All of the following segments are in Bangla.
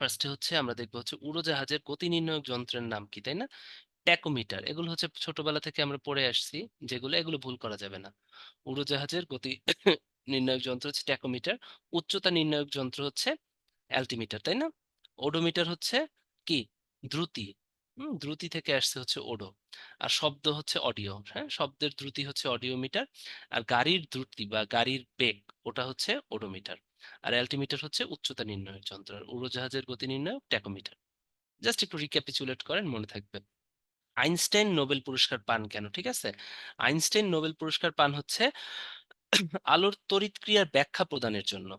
ফার্স্টে হচ্ছে আমরা দেখবো হচ্ছে উড়োজাহাজের গতি নির্ণায়ক যন্ত্রের নাম কি, তাই না? ট্যাকোমিটার, এগুলো হচ্ছে ছোটবেলা থেকে আমরা পড়ে আসছি, এগুলো ভুল করা যাবে না। উড়োজাহাজের গতি নির্ণায়ক যন্ত্র হচ্ছে ট্যাকোমিটার। উচ্চতা নির্ণায়ক যন্ত্র হচ্ছে অ্যালটিমিটার, তাই না? ওডোমিটার হচ্ছে কি? দ্রুতি। দ্রুতি থেকে আসছে হচ্ছে ওডো। আর শব্দ হচ্ছে অডিও, হ্যাঁ, শব্দের দ্রুতি হচ্ছে অডিওমিটার। আর গাড়ির দ্রুতি বা গাড়ির বেগ, ওটা হচ্ছে ওডোমিটার। আর অ্যালটিমিটার হচ্ছে উচ্চতা নির্ণয়ের যন্ত্র। আর উড়োজাহাজের গতি নির্ণায়ক ট্যাকোমিটার। জাস্ট একটু রিক্যাপিচুলেট করেন, মনে থাকবে। আইনস্টাইন নোবেল পুরস্কার পান কেন, ঠিক আছে? আইনস্টাইন নোবেল পুরস্কার পান হচ্ছে আলোর তড়িৎক্রিয়ার ব্যাখ্যা প্রদানের জন্য।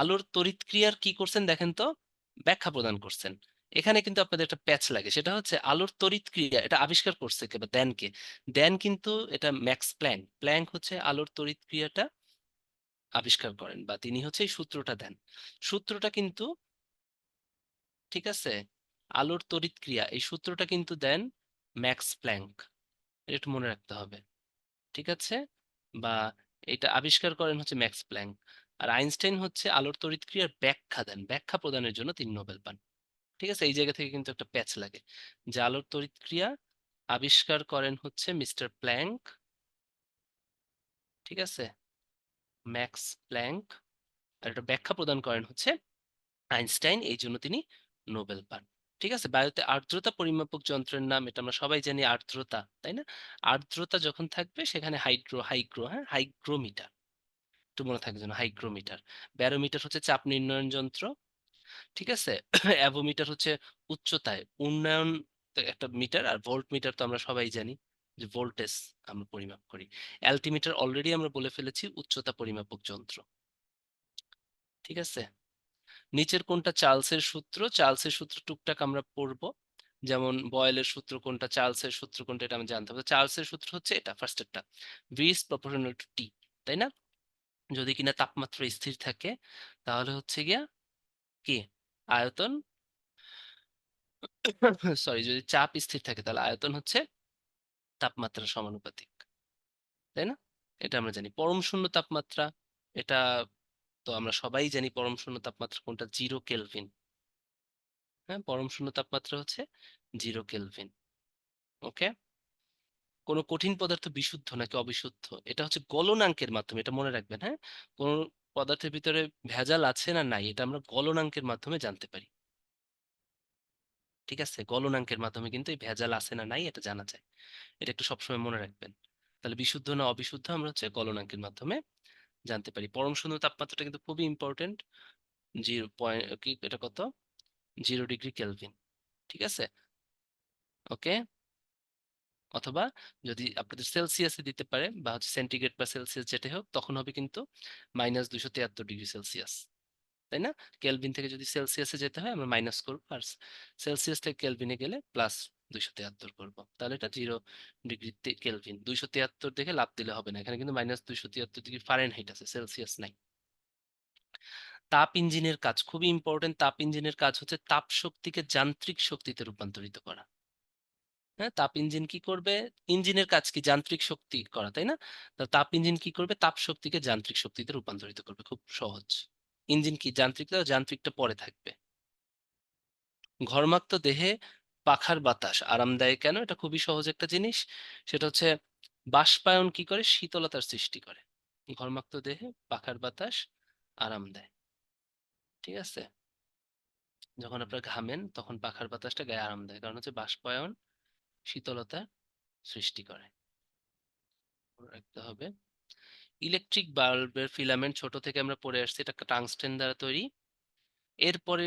আলোর তড়িৎক্রিয়ার কি করছেন দেখেন তো, ব্যাখ্যা প্রদান করছেন। এখানে কিন্তু আপনাদের একটা প্যাচ লাগে, সেটা হচ্ছে আলোর তড়িৎক্রিয়া এটা আবিষ্কার করছে কে বা দেন কে? দেন কিন্তু এটা ম্যাক্স প্ল্যাঙ্ক। প্ল্যাঙ্ক হচ্ছে আলোর তড়িৎক্রিয়াটা আবিষ্কার করেন, বা তিনি হচ্ছে এই সূত্রটা দেন। সূত্রটা কিন্তু, ঠিক আছে, আলোর তড়িৎক্রিয়া এই সূত্রটা কিন্তু দেন ম্যাক্স প্ল্যাঙ্ক। এটা একটু মনে রাখতে হবে, ঠিক আছে? বা এটা আবিষ্কার করেন হচ্ছে ম্যাক্স প্ল্যাঙ্ক। আর আইনস্টাইন হচ্ছে আলোর তড়িৎক্রিয়ার ব্যাখ্যা দেন, ব্যাখ্যা প্রদানের জন্য তিনি নোবেল পান। ঠিক আছে, এই জায়গা থেকে কিন্তু একটা প্যাচ লাগে, যে আলোর তড়িৎক্রিয়া আবিষ্কার করেন হচ্ছে মিস্টার প্ল্যাঙ্ক, ঠিক আছে, ম্যাক্স প্ল্যাঙ্ক। আর এটা ব্যাখ্যা প্রদান করেন হচ্ছে আইনস্টাইন, এই জন্য তিনি নোবেল পান। ঠিক আছে, বায়ুতে আর্দ্রতা পরিমাপক যন্ত্রের নাম, এটা আমরা সবাই জানি, আর্দ্রতা, তাই না? আর্দ্রতা যখন থাকবে সেখানে হাইগ্রো, হ্যাঁ, হাইগ্রোমিটার, একটু মনে থাকবে যেন, হাইগ্রোমিটার। ব্যারোমিটার হচ্ছে চাপ নির্ণয়ন যন্ত্র, ঠিক আছে। অ্যাভোমিটার হচ্ছে উচ্চতায় উন্নয়ন একটা মিটার। আর ভোল্ট মিটার তো আমরা সবাই জানি, যে ভোল্টেজ আমরা পরিমাপ করি। অ্যালটিমিটার অলরেডি আমরা বলে ফেলেছি, উচ্চতা পরিমাপক যন্ত্র, ঠিক আছে। নিচের কোনটা চার্লসের সূত্র? চার্লসের সূত্র টুকটাক আমরা পড়বো, যেমন বয়েলের সূত্র কোনটা, চার্লসের সূত্র কোনটা, এটা আমি জানতে হবে। চার্লসের সূত্র হচ্ছে এটা, ফার্স্টেরটা, ভি ইজ প্রপোর্শনাল টু টি, তাই না? যদি কিনা তাপমাত্রা স্থির থাকে, তাহলে হচ্ছে গিয়া কি, আয়তন, সরি, যদি চাপ স্থির থাকে তাহলে আয়তন হচ্ছে তাপমাত্রার সমানুপাতিক, তাই না? এটা আমরা জানি। পরম শূন্য তাপমাত্রা, এটা তো আমরা সবাই জানি, পরম শূন্য তাপমাত্রা কোনটা, 0 কেলভিন। হ্যাঁ, পরম শূন্য তাপমাত্রা হচ্ছে 0 কেলভিন। ওকে। কোন কঠিন পদার্থ বিশুদ্ধ নাকি অবিশুদ্ধ, এটা হচ্ছে গলনাঙ্কের মাধ্যমে, এটা মনে রাখবেন, হ্যাঁ। কোন পদার্থের ভিতরে ভেজাল আছে না নাই, এটা আমরা গলনাঙ্কের মাধ্যমে জানতে পারি, ঠিক আছে। গলনাঙ্কের মাধ্যমে কিন্তু এই ভেজাল আছে না নাই এটা জানা যায়। এটা একটু সবসময় মনে রাখবেন। তাহলে বিশুদ্ধ না অবিশুদ্ধ আমরা হচ্ছে গলনাঙ্কের মাধ্যমে জানতে পারি। পরম শূন্য তাপমাত্রাটা কিন্তু খুবই ইম্পর্টেন্ট। 0 পয়েন্ট কি, এটা কত, 0 ডিগ্রি কেলভিন, ঠিক আছে। ওকে। অথবা যদি আপনাদের সেলসিয়াসে দিতে পারে, বা হচ্ছে সেন্টিগ্রেড বা সেলসিয়াস যেটাই হোক, তখন হবে কিন্তু -273 ডিগ্রি সেলসিয়াস, তাই না? কেলভিন থেকে যদি সেলসিয়াসে যেতে হয় আমরা মাইনাস করবো, আর সেলসিয়াস থেকে কেলভিনে গেলে +273 করবো। তাহলে এটা 0 ডিগ্রি কেলভিন। 273 দেখে লাভ দিলে হবে না, এখানে কিন্তু -273 ডিগ্রি ফারেনহাইট আছে, সেলসিয়াস নাই। তাপ ইঞ্জিনের কাজ খুবই ইম্পর্টেন্ট। তাপ ইঞ্জিনের কাজ হচ্ছে তাপ শক্তিকে যান্ত্রিক শক্তিতে রূপান্তরিত করা। হ্যাঁ, তাপ ইঞ্জিন কি করবে? ইঞ্জিনের কাজ কি? যান্ত্রিক শক্তি করা, তাই না? তো তাপ ইঞ্জিন কি করবে? তাপ শক্তিকে যান্ত্রিক শক্তিতে রূপান্তরিত করবে, খুব সহজ। ইঞ্জিন কি যান্ত্রিক? যান্ত্রিকটা পরে থাকবে। ঘর্মাক্ত দেহে পাখার বাতাস আরামদায়ক কেন? এটা খুবই সহজ একটা জিনিস, সেটা হচ্ছে বাষ্পায়ন কি করে? শীতলতার সৃষ্টি করে। ঘর্মাক্ত দেহে পাখার বাতাস আরাম দেয়, ঠিক আছে। যখন আপনার ঘামেন তখন পাখার বাতাসটা গায়ে আরাম দেয়, কারণ হচ্ছে বাষ্পায়ন শীতলতা সৃষ্টি করে, মনে রাখতে হবে। ইলেকট্রিক বাল্বের ফিলামেন্ট ছোট থেকে আমরা পড়ে আসছি, এটা টাংস্টেন দ্বারা তৈরি। এরপরে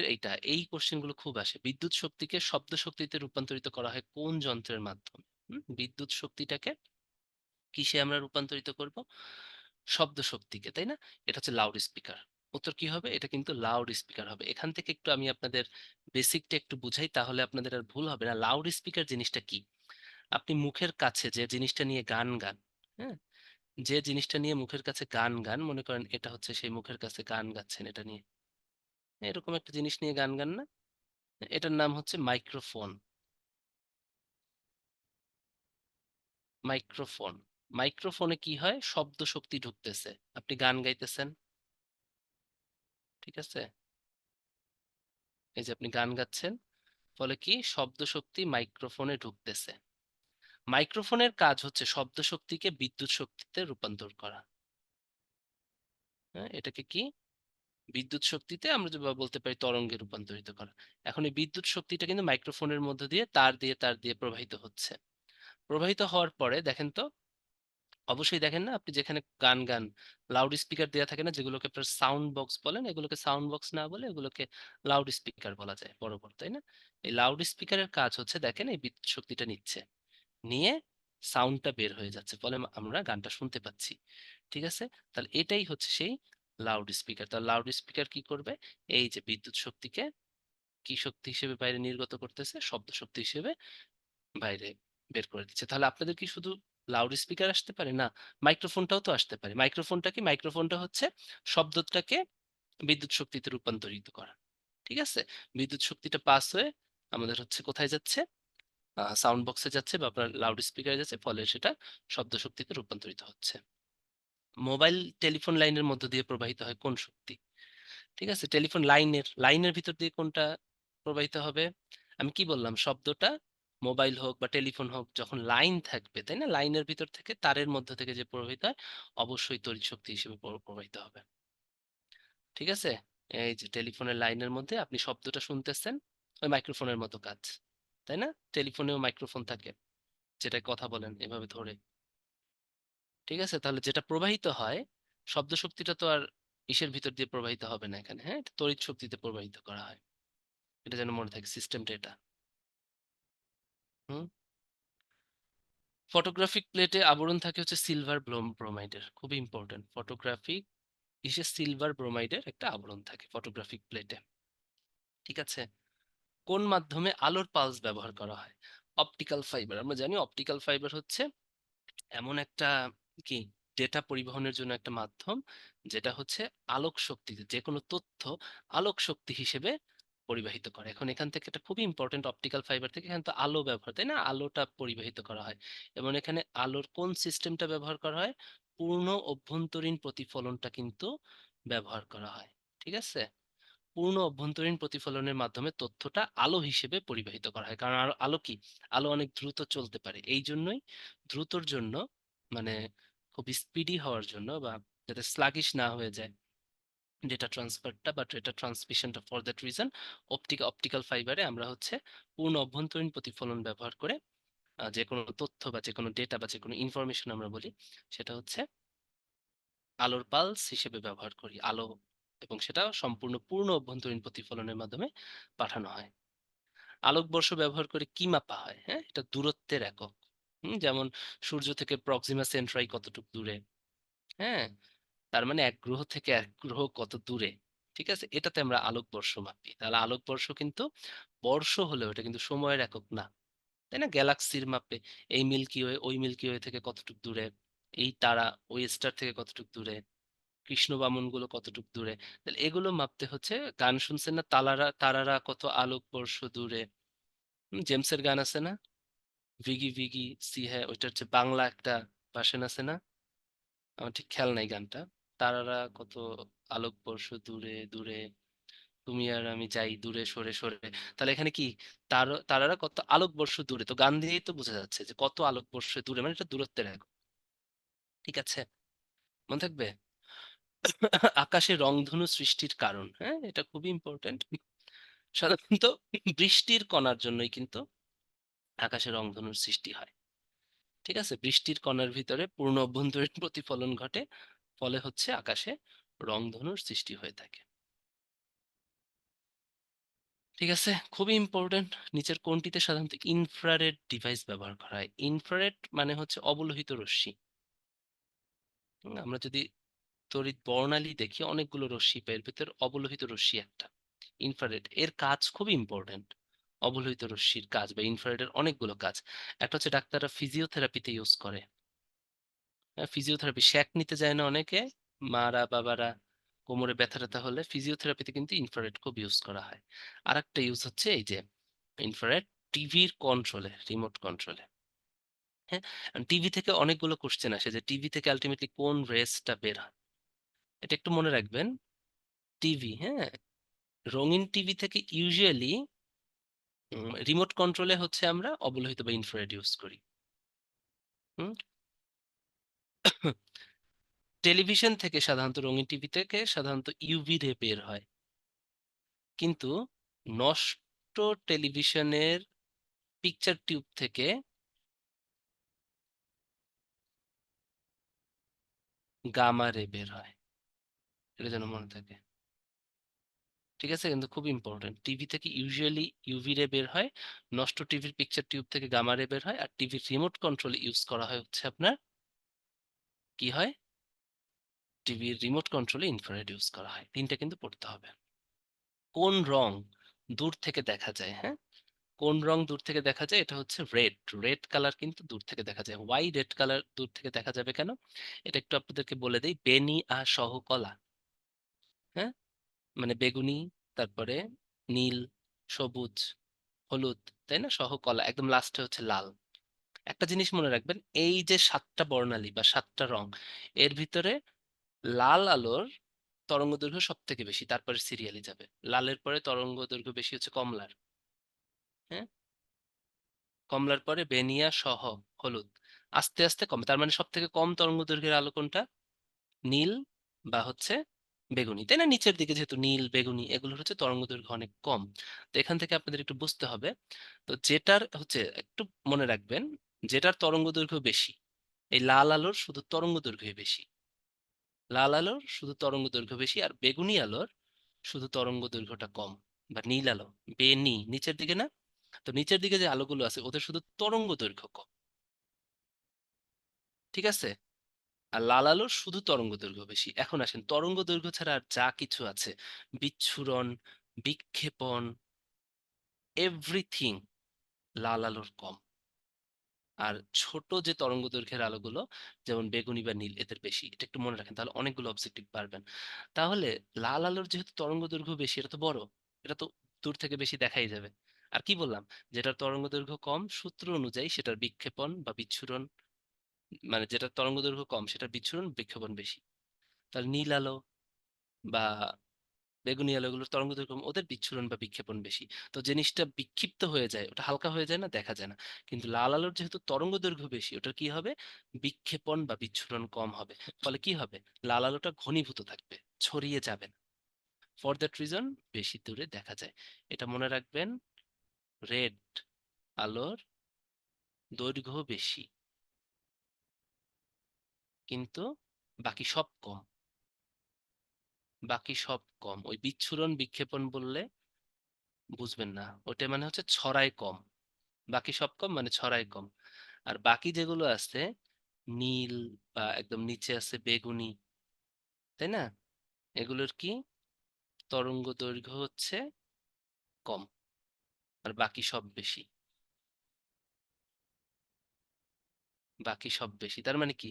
এই কোশ্চেন গুলো খুব আসে, বিদ্যুৎ শক্তিকে শব্দ শক্তিতে রূপান্তরিত করা হয় কোন যন্ত্রের মাধ্যমে? বিদ্যুৎ শক্তিটাকে কিসে আমরা রূপান্তরিত করব? শব্দ শক্তিকে, তাই না? এটা হচ্ছে লাউড স্পিকার। উত্তর কি হবে? এটা কিন্তু লাউড স্পিকার হবে। এখান থেকে একটু আমি আপনাদের বেসিকটা একটু বুঝাই, তাহলে আপনাদের আর ভুল হবে না। লাউড স্পিকার জিনিসটা কি? আপনি মুখের কাছে যে জিনিসটা নিয়ে গান গান, হ্যাঁ, যে জিনিসটা নিয়ে মুখের কাছে গান গান, মনে করেন এটা হচ্ছে সেই মুখের কাছে গান গাচ্ছেন এটা নিয়ে, এরকম একটা জিনিস নিয়ে গান গান না, এটার নাম হচ্ছে মাইক্রোফোন। মাইক্রোফোন। মাইক্রোফোনে কি হয়? শব্দ শক্তি ঢুকতেছে, আপনি গান গাইতেছেন, ঠিক আছে। এই যে আপনি গান গাচ্ছেন, ফলে কি শব্দ শক্তি মাইক্রোফোনে ঢুকতেছে। মাইক্রোফোনের কাজ হচ্ছে শব্দ শক্তিকে বিদ্যুৎ শক্তিতে রূপান্তর করা। হ্যাঁ, এটাকে কি বিদ্যুৎ শক্তিতে আমরা যে বা বলতে পারি তরঙ্গে রূপান্তরিত করা। এখন এই বিদ্যুৎ শক্তিটা কিন্তু মাইক্রোফোনের মধ্য দিয়ে তার দিয়ে প্রবাহিত হচ্ছে। প্রবাহিত হওয়ার পরে দেখেন তো, অবশ্যই দেখেন না, আপনি যেখানে গান গান লাউড স্পিকার দেওয়া থাকে না, যেগুলোকে আপনার সাউন্ড বক্স বলেন, এগুলোকে সাউন্ড বক্স না বলে এগুলোকে লাউড স্পিকার বলা যায় বড় বড়, তাই না? এই লাউড স্পিকারের কাজ হচ্ছে দেখেন এই বিদ্যুৎ শক্তিটা নিচ্ছে, নিয়ে সাউন্ডটা বের হয়ে যাচ্ছে, ফলে আমরা গানটা শুনতে পাচ্ছি। ঠিক আছে, তাহলে এটাই হচ্ছে সেই লাউড স্পিকার। তাহলে লাউড স্পিকার কি করবে, এই যে বিদ্যুৎ শক্তিকে কি শক্তি হিসেবে বাইরে নির্গত করতেছে, শব্দ শক্তি হিসেবে বাইরে বের করে দিচ্ছে। তাহলে আপনাদের কি শুধু লাউড স্পিকার আসতে পারে না, মাইক্রোফোনটাও তো আসতে পারে। মাইক্রোফোনটা কি, মাইক্রোফোনটা হচ্ছে শব্দটাকে বিদ্যুৎ শক্তিতে রূপান্তরিত করা। ঠিক আছে, বিদ্যুৎ শক্তিটা পাস হয়ে আমাদের হচ্ছে কোথায় যাচ্ছে, সাউন্ড বক্সে যাচ্ছে বা আপনার লাউড স্পিকারে যাচ্ছে, ফলে সেটা শব্দ শক্তিতে রূপান্তরিত হচ্ছে। মোবাইল টেলিফোন লাইনের মধ্য দিয়ে প্রবাহিত হয় কোন শক্তি? ঠিক আছে, টেলিফোন লাইনের ভিতর দিয়ে কোনটা প্রবাহিত হবে? আমি কি বললাম, শব্দটা মোবাইল হোক বা টেলিফোন হোক, যখন লাইন থাকবে তাই না, লাইনের ভিতর থেকে তারের মধ্য থেকে যে প্রবাহিত হয়, অবশ্যই তড়িৎ শক্তি হিসেবে প্রবাহিত হবে। ঠিক আছে, এই যে টেলিফোনের লাইনের মধ্যে আপনি শব্দটা শুনতেছেন, ওই মাইক্রোফোনের মতো কাজ, তাই না? টেলিফোনেও মাইক্রোফোন থাকে, যেটা কথা বলেন এভাবে ধরে। ঠিক আছে, তাহলে যেটা প্রবাহিত হয়, শব্দ শক্তিটা তো আর ইসের ভিতর দিয়ে প্রবাহিত হবে না এখানে, হ্যাঁ, এটা তড়িৎ শক্তিতে প্রবাহিত করা হয়। এটা যেন মনে থাকে, সিস্টেমটা এটা। হুম। ফটোগ্রাফিক প্লেটে আবরণ থাকে হচ্ছে সিলভার ব্রোমাইডের, খুবই ইম্পর্টেন্ট। ফটোগ্রাফিক ইসে সিলভার ব্রোমাইডের একটা আবরণ থাকে ফটোগ্রাফিক প্লেটে। ঠিক আছে, কোন মাধ্যমে আলোর পালস ব্যবহার করা হয়? Optical fibre. আমরা জানি অপটিক্যাল ফাইবার হচ্ছে এমন একটা কি ডেটা পরিবহনের জন্য একটা মাধ্যম, যেটা হচ্ছে আলোক শক্তিতে যে কোনো তথ্য আলোক শক্তি হিসেবে পরিবাহিত করে। এখন এখান থেকে এটা খুবই ইম্পর্টেন্ট, অপটিক্যাল ফাইবার থেকে এখানে তো আলো ব্যবহার, তাই না, আলোটা পরিবাহিত করা হয়। এবং এখানে আলোর কোন সিস্টেমটা ব্যবহার করা হয়, পূর্ণ অভ্যন্তরীণ প্রতিফলনটা কিন্তু ব্যবহার করা হয়। ঠিক আছে, পূর্ণ অভ্যন্তরীণ প্রতিফলনের মাধ্যমে তথ্যটা আলো হিসেবে পরিবাহিত করা হয়। কারণ আলো আলো কি, আলো অনেক দ্রুত চলতে পারে, এই জন্যই দ্রুতর জন্য, মানে খুব স্পিডি হওয়ার জন্য বা যাতে স্লাগিশ না হয়ে যায় ডেটা ট্রান্সফারটা বা ডেটা ট্রান্সমিশনটা, ফর দ্যাট রিজন অপটিক্যাল ফাইবারে আমরা হচ্ছে পূর্ণ অভ্যন্তরীণ প্রতিফলন ব্যবহার করে যে কোনো তথ্য বা যে কোনো ডেটা বা যে কোনো ইনফরমেশন আমরা বলি, সেটা হচ্ছে আলোর পালস হিসেবে ব্যবহার করি, আলো, এবং সেটা সম্পূর্ণ পূর্ণ অভ্যন্তরীণ প্রতিফলনের মাধ্যমে পাঠানো হয়। আলোকবর্ষ ব্যবহার করে কি মাপা হয়? হ্যাঁ, এটা দূরত্বের একক। যেমন সূর্য থেকে প্রক্সিমা সেন্ট্রাই কতটুকু দূরে, হ্যাঁ, তার মানে এক গ্রহ থেকে এক গ্রহ কত দূরে। ঠিক আছে, এটাতে আমরা আলোকবর্ষ মাপি। তাহলে আলোকবর্ষ কিন্তু বর্ষ হলেও এটা কিন্তু সময়ের একক না, তাই না? গ্যালাক্সির মাপে এই মিল্কি ওয়ে ওই মিল্কি ওয়ে থেকে কতটুকু দূরে, এই তারা ওই স্টার থেকে কতটুকু দূরে, কৃষ্ণ বামন গুলো কতটুকু দূরে, তাহলে এগুলো মাপতে হচ্ছে। গান শুনছেন না, তারারা তারারা কত আলোকবর্ষ দূরে? জেমসের গান আছে না, ভিগি ভিগি সি হ্যাঁ, ওইটা হচ্ছে বাংলা একটা ভার্সন আছে না, আমার ঠিক খেয়াল নাই গানটা। তারারা কত আলোকবর্ষ দূরে দূরে, তুমি আর আমি যাই দূরে সরে সরে। তাহলে এখানে কি, তারারা কত আলোকবর্ষ দূরে, তো গান দিয়েই তো বোঝা যাচ্ছে যে কত আলোকবর্ষ দূরে, মানে এটা দূরত্বের একক। ঠিক আছে, মনে থাকবে। আকাশে রংধনু সৃষ্টির কারণ, হ্যাঁ, এটা খুবই ইম্পর্টেন্ট। সাধারণত বৃষ্টির কণার জন্যই কিন্তু আকাশে রংধনুর সৃষ্টি হয়। ঠিক আছে, বৃষ্টির কণার ভিতরে পূর্ণ অভ্যন্তরীণ প্রতিফলন ঘটে, ফলে হচ্ছে আকাশে রংধনুর সৃষ্টি হয়ে থাকে। ঠিক আছে, খুবই ইম্পর্টেন্ট। নিচের কোনটিতে সাধারণত ইনফ্রারেড ডিভাইস ব্যবহার করা হয়? ইনফ্রারেড মানে হচ্ছে অবলোহিত রশ্মি। আমরা যদি তড়িৎ বর্ণালী দেখি, অনেকগুলো রশ্মি পাই, এর ভিতর অবলোহিত রশ্মি একটা। ইনফ্রারেড এর কাজ খুবই ইম্পর্টেন্ট। অবলোহিত রশ্মির কাজ বা ইনফ্রারেডের অনেকগুলো কাজ। একটা হচ্ছে ডাক্তাররা ফিজিওথেরাপিতে ইউজ করে। ফিজিওথেরাপি শ্যাক নিতে যায় না অনেকে, মারা বাবারা কোমরে ব্যথা ট্যাথা হলে ফিজিওথেরাপিতে কিন্তু ইনফ্রারেড খুব ইউজ করা হয়। আর একটা ইউজ হচ্ছে এই যে ইনফ্রারেড টিভির কন্ট্রোলে, রিমোট কন্ট্রোলে। হ্যাঁ, টিভি থেকে অনেকগুলো কোশ্চেন আসে যে টিভি থেকে আলটিমেটলি কোন রেসটা বের হয়। এটা একটু মনে রাখবেন। টিভি, হ্যাঁ, রঙিন টিভি থেকে ইউজুয়ালি রিমোট কন্ট্রোলে হচ্ছে আমরা অবলোহিত বা ইনফ্রারেড ইউজ করি। হুম। টেলিভিশন থেকে সাধারণত, রঙিন টিভি থেকে সাধারণত ইউভি রে বের হয়, কিন্তু নষ্ট টেলিভিশনের পিকচার টিউব থেকে গামা রে বের হয়। এটা যেন মনে থাকে, ঠিক আছে? কিন্তু খুব ইম্পর্টেন্ট, টিভি থেকে ইউজুয়ালি ইউভি রে বের হয়, নষ্ট টিভির পিকচার টিউব থেকে গামা রে বের হয়, আর টিভির রিমোট কন্ট্রোল ইউজ করা হয় হচ্ছে আপনার কি হয়, টিভির রিমোট কন্ট্রোলে ইনফ্রারেড ইউজ করা হয়। তিনটা কিন্তু পড়তে হবে। কোন রং দূর থেকে দেখা যায়? হ্যাঁ, কোন রং দূর থেকে দেখা যায়? এটা হচ্ছে রেড। রেড কালার কিন্তু দূর থেকে দেখা যায়। ওয়াই রেড কালার দূর থেকে দেখা যাবে কেন? এটা একটু আপনাদেরকে বলে দেই। বেনি আর সহ কলা, হ্যাঁ, মানে বেগুনি, তারপরে নীল, সবুজ, হলুদ, তাই না, সহ কলা, একদম লাস্টে হচ্ছে লাল। একটা জিনিস মনে রাখবেন, এই যে সাতটা বর্ণালী বা সাতটা রং, এর ভিতরে লাল আলোর তরঙ্গ দৈর্ঘ্য সব থেকে বেশি, তারপরে সিরিয়ালি যাবে। লালের পরে তরঙ্গ দৈর্ঘ্য বেশি হচ্ছে কমলার, হ্যাঁ, কমলার পরে বেনিয়া সহ হলুদ, আস্তে আস্তে কমে। তার মানে সব থেকে কম তরঙ্গ দৈর্ঘ্যের আলো কোনটা? নীল বা হচ্ছে বেগুনি, তাই না? নিচের দিকে যেহেতু নীল বেগুনি এগুলোর হচ্ছে তরঙ্গ দৈর্ঘ্য অনেক কম। তো এখান থেকে আপনাদের একটু বুঝতে হবে। তো যেটার হচ্ছে একটু মনে রাখবেন, যেটার তরঙ্গ দৈর্ঘ্য বেশি, এই লাল আলোর শুধু তরঙ্গ দৈর্ঘ্য বেশি, লাল আলোর শুধু তরঙ্গ দৈর্ঘ্য বেশি, আর বেগুনি আলোর শুধু তরঙ্গ দৈর্ঘ্যটা কম। বা নীল আলো, বেনি, নিচের দিকে না, তো নিচের দিকে যে আলোগুলো আছে ওদের শুধু তরঙ্গ দৈর্ঘ্য কম, ঠিক আছে? আর লাল আলোর শুধু তরঙ্গ দৈর্ঘ্য বেশি। এখন আসেন, তরঙ্গ দৈর্ঘ্য ছাড়া আর যা কিছু আছে, বিচ্ছুরণ, বিক্ষেপণ, এভরিথিং লাল আলোর কম। আর ছোট যে তরঙ্গ দৈর্ঘ্যের আলোগুলো, যেমন বেগুনি বা নীল, এদের বেশি। এটা একটু মনে রাখেন, তাহলে অনেকগুলো অবজেক্টিভ পারবেন। তাহলে লাল আলোর যেহেতু তরঙ্গ দৈর্ঘ্য বেশি, এটা তো বড়, এটা তো দূর থেকে বেশি দেখাই যাবে। আর কি বললাম, যেটার তরঙ্গ দৈর্ঘ্য কম, সূত্র অনুযায়ী সেটার বিক্ষেপণ বা বিচ্ছুরণ, মানে যেটার তরঙ্গ দৈর্ঘ্য কম সেটার বিচ্ছুরণ বিক্ষেপণ বেশি। তাহলে নীল আলো বা বেগুনি আলো, এগুলোর তরঙ্গ দৈর্ঘ্য কম, ওদের বিচ্ছুরণ বা বিক্ষেপণ বেশি। তো জিনিসটা বিক্ষিপ্ত হয়ে যায়, ওটা হালকা হয়ে যায় না, দেখা যায় না। কিন্তু লাল আলোর যেহেতু তরঙ্গ দৈর্ঘ্য বেশি, ওটার কি হবে, বিক্ষেপণ বা বিচ্ছুরণ কম হবে। ফলে কি হবে, লাল আলোটা ঘনীভূত থাকবে, ছড়িয়ে যাবে না। ফর দ্যাট রিজন বেশি দূরে দেখা যায়। এটা মনে রাখবেন, রেড আলোর দৈর্ঘ্য বেশি, কিন্তু বাকি সব কম। বাকি সব কম, ওই বিচ্ছুরণ বিক্ষেপণ বললে বুঝবেন না, ওটা মানে হচ্ছে ছড়ায় কম। বাকি সব কম মানে ছড়ায় কম। আর বাকি যেগুলো আছে, নীল বা একদম নিচে আছে বেগুনি, তাই না, এগুলোর কি তরঙ্গ দৈর্ঘ্য হচ্ছে কম, আর বাকি সব বেশি। বাকি সব বেশি তার মানে কি,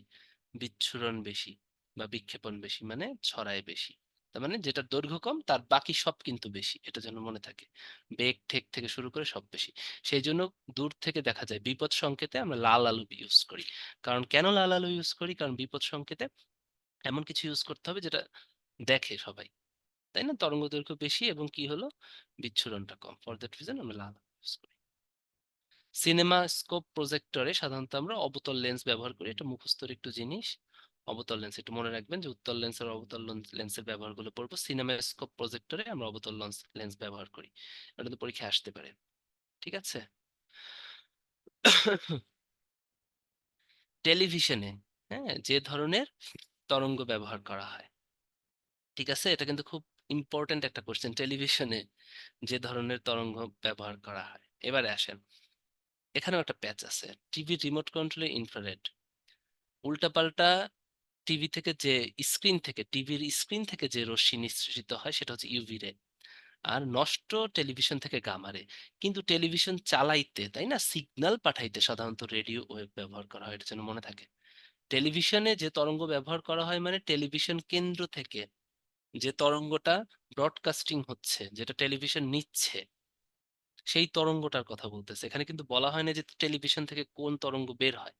বিচ্ছুরণ বেশি বা বিক্ষেপণ বেশি, মানে ছড়ায় বেশি। তার মানে যেটার দৈর্ঘ্য কম তার বাকি সব কিন্তু বেশি, এটা যেন মনে থাকে। বেগ ঠেক থেকে শুরু করে সব বেশি। সেই জন্য দূর থেকে দেখা যায় বিপদ সংকেতে আমরা লাল আলো ইউজ করি। কারণ কেন লাল আলো ইউজ করি, কারণ বিপদ সংকেতে এমন কিছু ইউজ করতে হবে যেটা দেখে সবাই, তাই না? তরঙ্গ দৈর্ঘ্য বেশি এবং কি হলো, বিচ্ছুরণটা কম। ফর দ্যাট রিজন আমরা লাল ইউজ করি। সিনেমা স্কোপ প্রজেক্টরে সাধারণত আমরা অবতল লেন্স ব্যবহার করি, এটা মুখস্থর একটু জিনিস। অবতল লেন্স একটু মনে রাখবেন, যে উত্তল লেন্স আর অবতল লেন্সের ব্যবহারগুলো পড়বো। সিনেমা স্কোপ প্রজেক্টরে আমরা অবতল লেন্স ব্যবহার করি, এটা তো পরীক্ষায় আসতে পারে, ঠিক আছে? টেলিভিশনে, হ্যাঁ, যে ধরনের তরঙ্গ ব্যবহার করা হয়, ঠিক আছে, এটা কিন্তু খুব ইম্পর্টেন্ট একটা কোশ্চেন। টেলিভিশনে যে ধরনের তরঙ্গ ব্যবহার করা হয়, এবারে আসেন, এখানেও একটা প্যাচ আছে। টিভি রিমোট কন্ট্রোলে ইনফ্রারেড, উল্টাপাল্টা টিভি থেকে যে টিভির স্ক্রিন থেকে যে রশ্মি নিঃসৃত হয় সেটা হচ্ছে ইউভি রে। আর নষ্ট টেলিভিশন থেকে গামা রে। কিন্তু টেলিভিশন চালাইতে, তাই না, সিগন্যাল পাঠাইতে সাধারণত রেডিও ওয়েভ ব্যবহার করা হয়, এটা যেন মনে থাকে। টেলিভিশনে যে তরঙ্গ ব্যবহার করা হয় মানে টেলিভিশন কেন্দ্র থেকে যে তরঙ্গটা ব্রডকাস্টিং হচ্ছে, যেটা টেলিভিশন নিচ্ছে, সেই তরঙ্গটার কথা বলতেছে। এখানে কিন্তু বলা হয় না যে টেলিভিশন থেকে কোন তরঙ্গ বের হয়।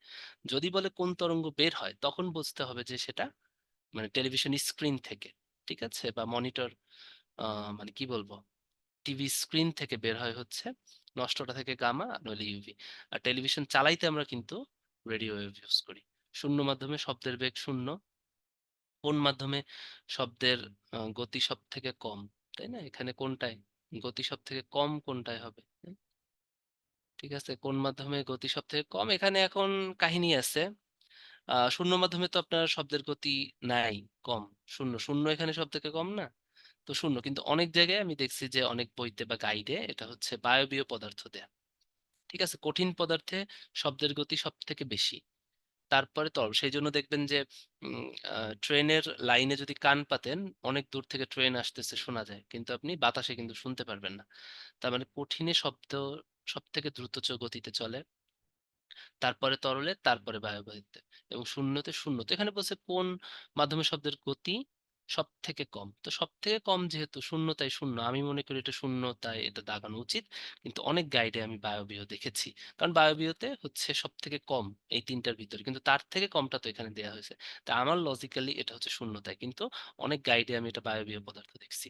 যদি বলে কোন তরঙ্গ বের হয়, তখন বুঝতে হবে যে সেটা মানে টেলিভিশন স্ক্রিন থেকে, ঠিক আছে, বা মনিটর মানে কি বলবো, টিভি স্ক্রিন থেকে বের হয় হচ্ছে নষ্টটা থেকে গামা আর নইলে ইউভি। আর টেলিভিশন চালাইতে আমরা কিন্তু রেডিও ওয়েভ ইউজ করি। শূন্য মাধ্যমে শব্দের বেগ শূন্য, কোন মাধ্যমে শব্দের গতি সব থেকে কম, তাই না? এখানে কোনটায় গতি সব থেকে কম কোনটায় হবে? ঠিক আছে, কোন মাধ্যমে গতি সব থেকে কম, এখানে এখন কাহিনী আছে। শূন্য মাধ্যমে তো আপনার শব্দের গতি নাই, কম। শূন্য শূন্য এখানে সব থেকে কম না, তো শূন্য। কিন্তু অনেক জায়গায় আমি দেখছি যে অনেক বইতে বা গাইডে এটা হচ্ছে বায়বীয় পদার্থ দেয়া। ঠিক আছে, কঠিন পদার্থে শব্দের গতি সব থেকে বেশি, তারপরে তরল। সেই জন্য দেখবেন যে ট্রেনের লাইনে যদি কান পাতেন, অনেক দূর থেকে ট্রেন আসতেছে শোনা যায়, কিন্তু আপনি বাতাসে কিন্তু শুনতে পারবেন না। তার মানে কঠিনে শব্দ সব থেকে দ্রুত গতিতে চলে, তারপরে তরলে, তারপরে বায়ুবাহিতে, এবং শূন্যতে শূন্য। তো এখানে বলছে কোন মাধ্যমে শব্দের গতি সব থেকে কম, তো সব থেকে কম যেহেতু শূন্য, তাই শূন্য। আমি মনে করি এটা শূন্য, তাই এটা দাগানো উচিত। কিন্তু অনেক গাইডে আমি বায়বীয় দেখেছি, কারণ বায়বীয়তে হচ্ছে সব থেকে কম এই তিনটার ভিতরে, কিন্তু তার থেকে কমটা তো এখানে দেয়া হয়েছে। তা আমার লজিক্যালি এটা হচ্ছে শূন্যতায়, কিন্তু অনেক গাইডে আমি এটা বায়বীয় পদার্থ দেখছি।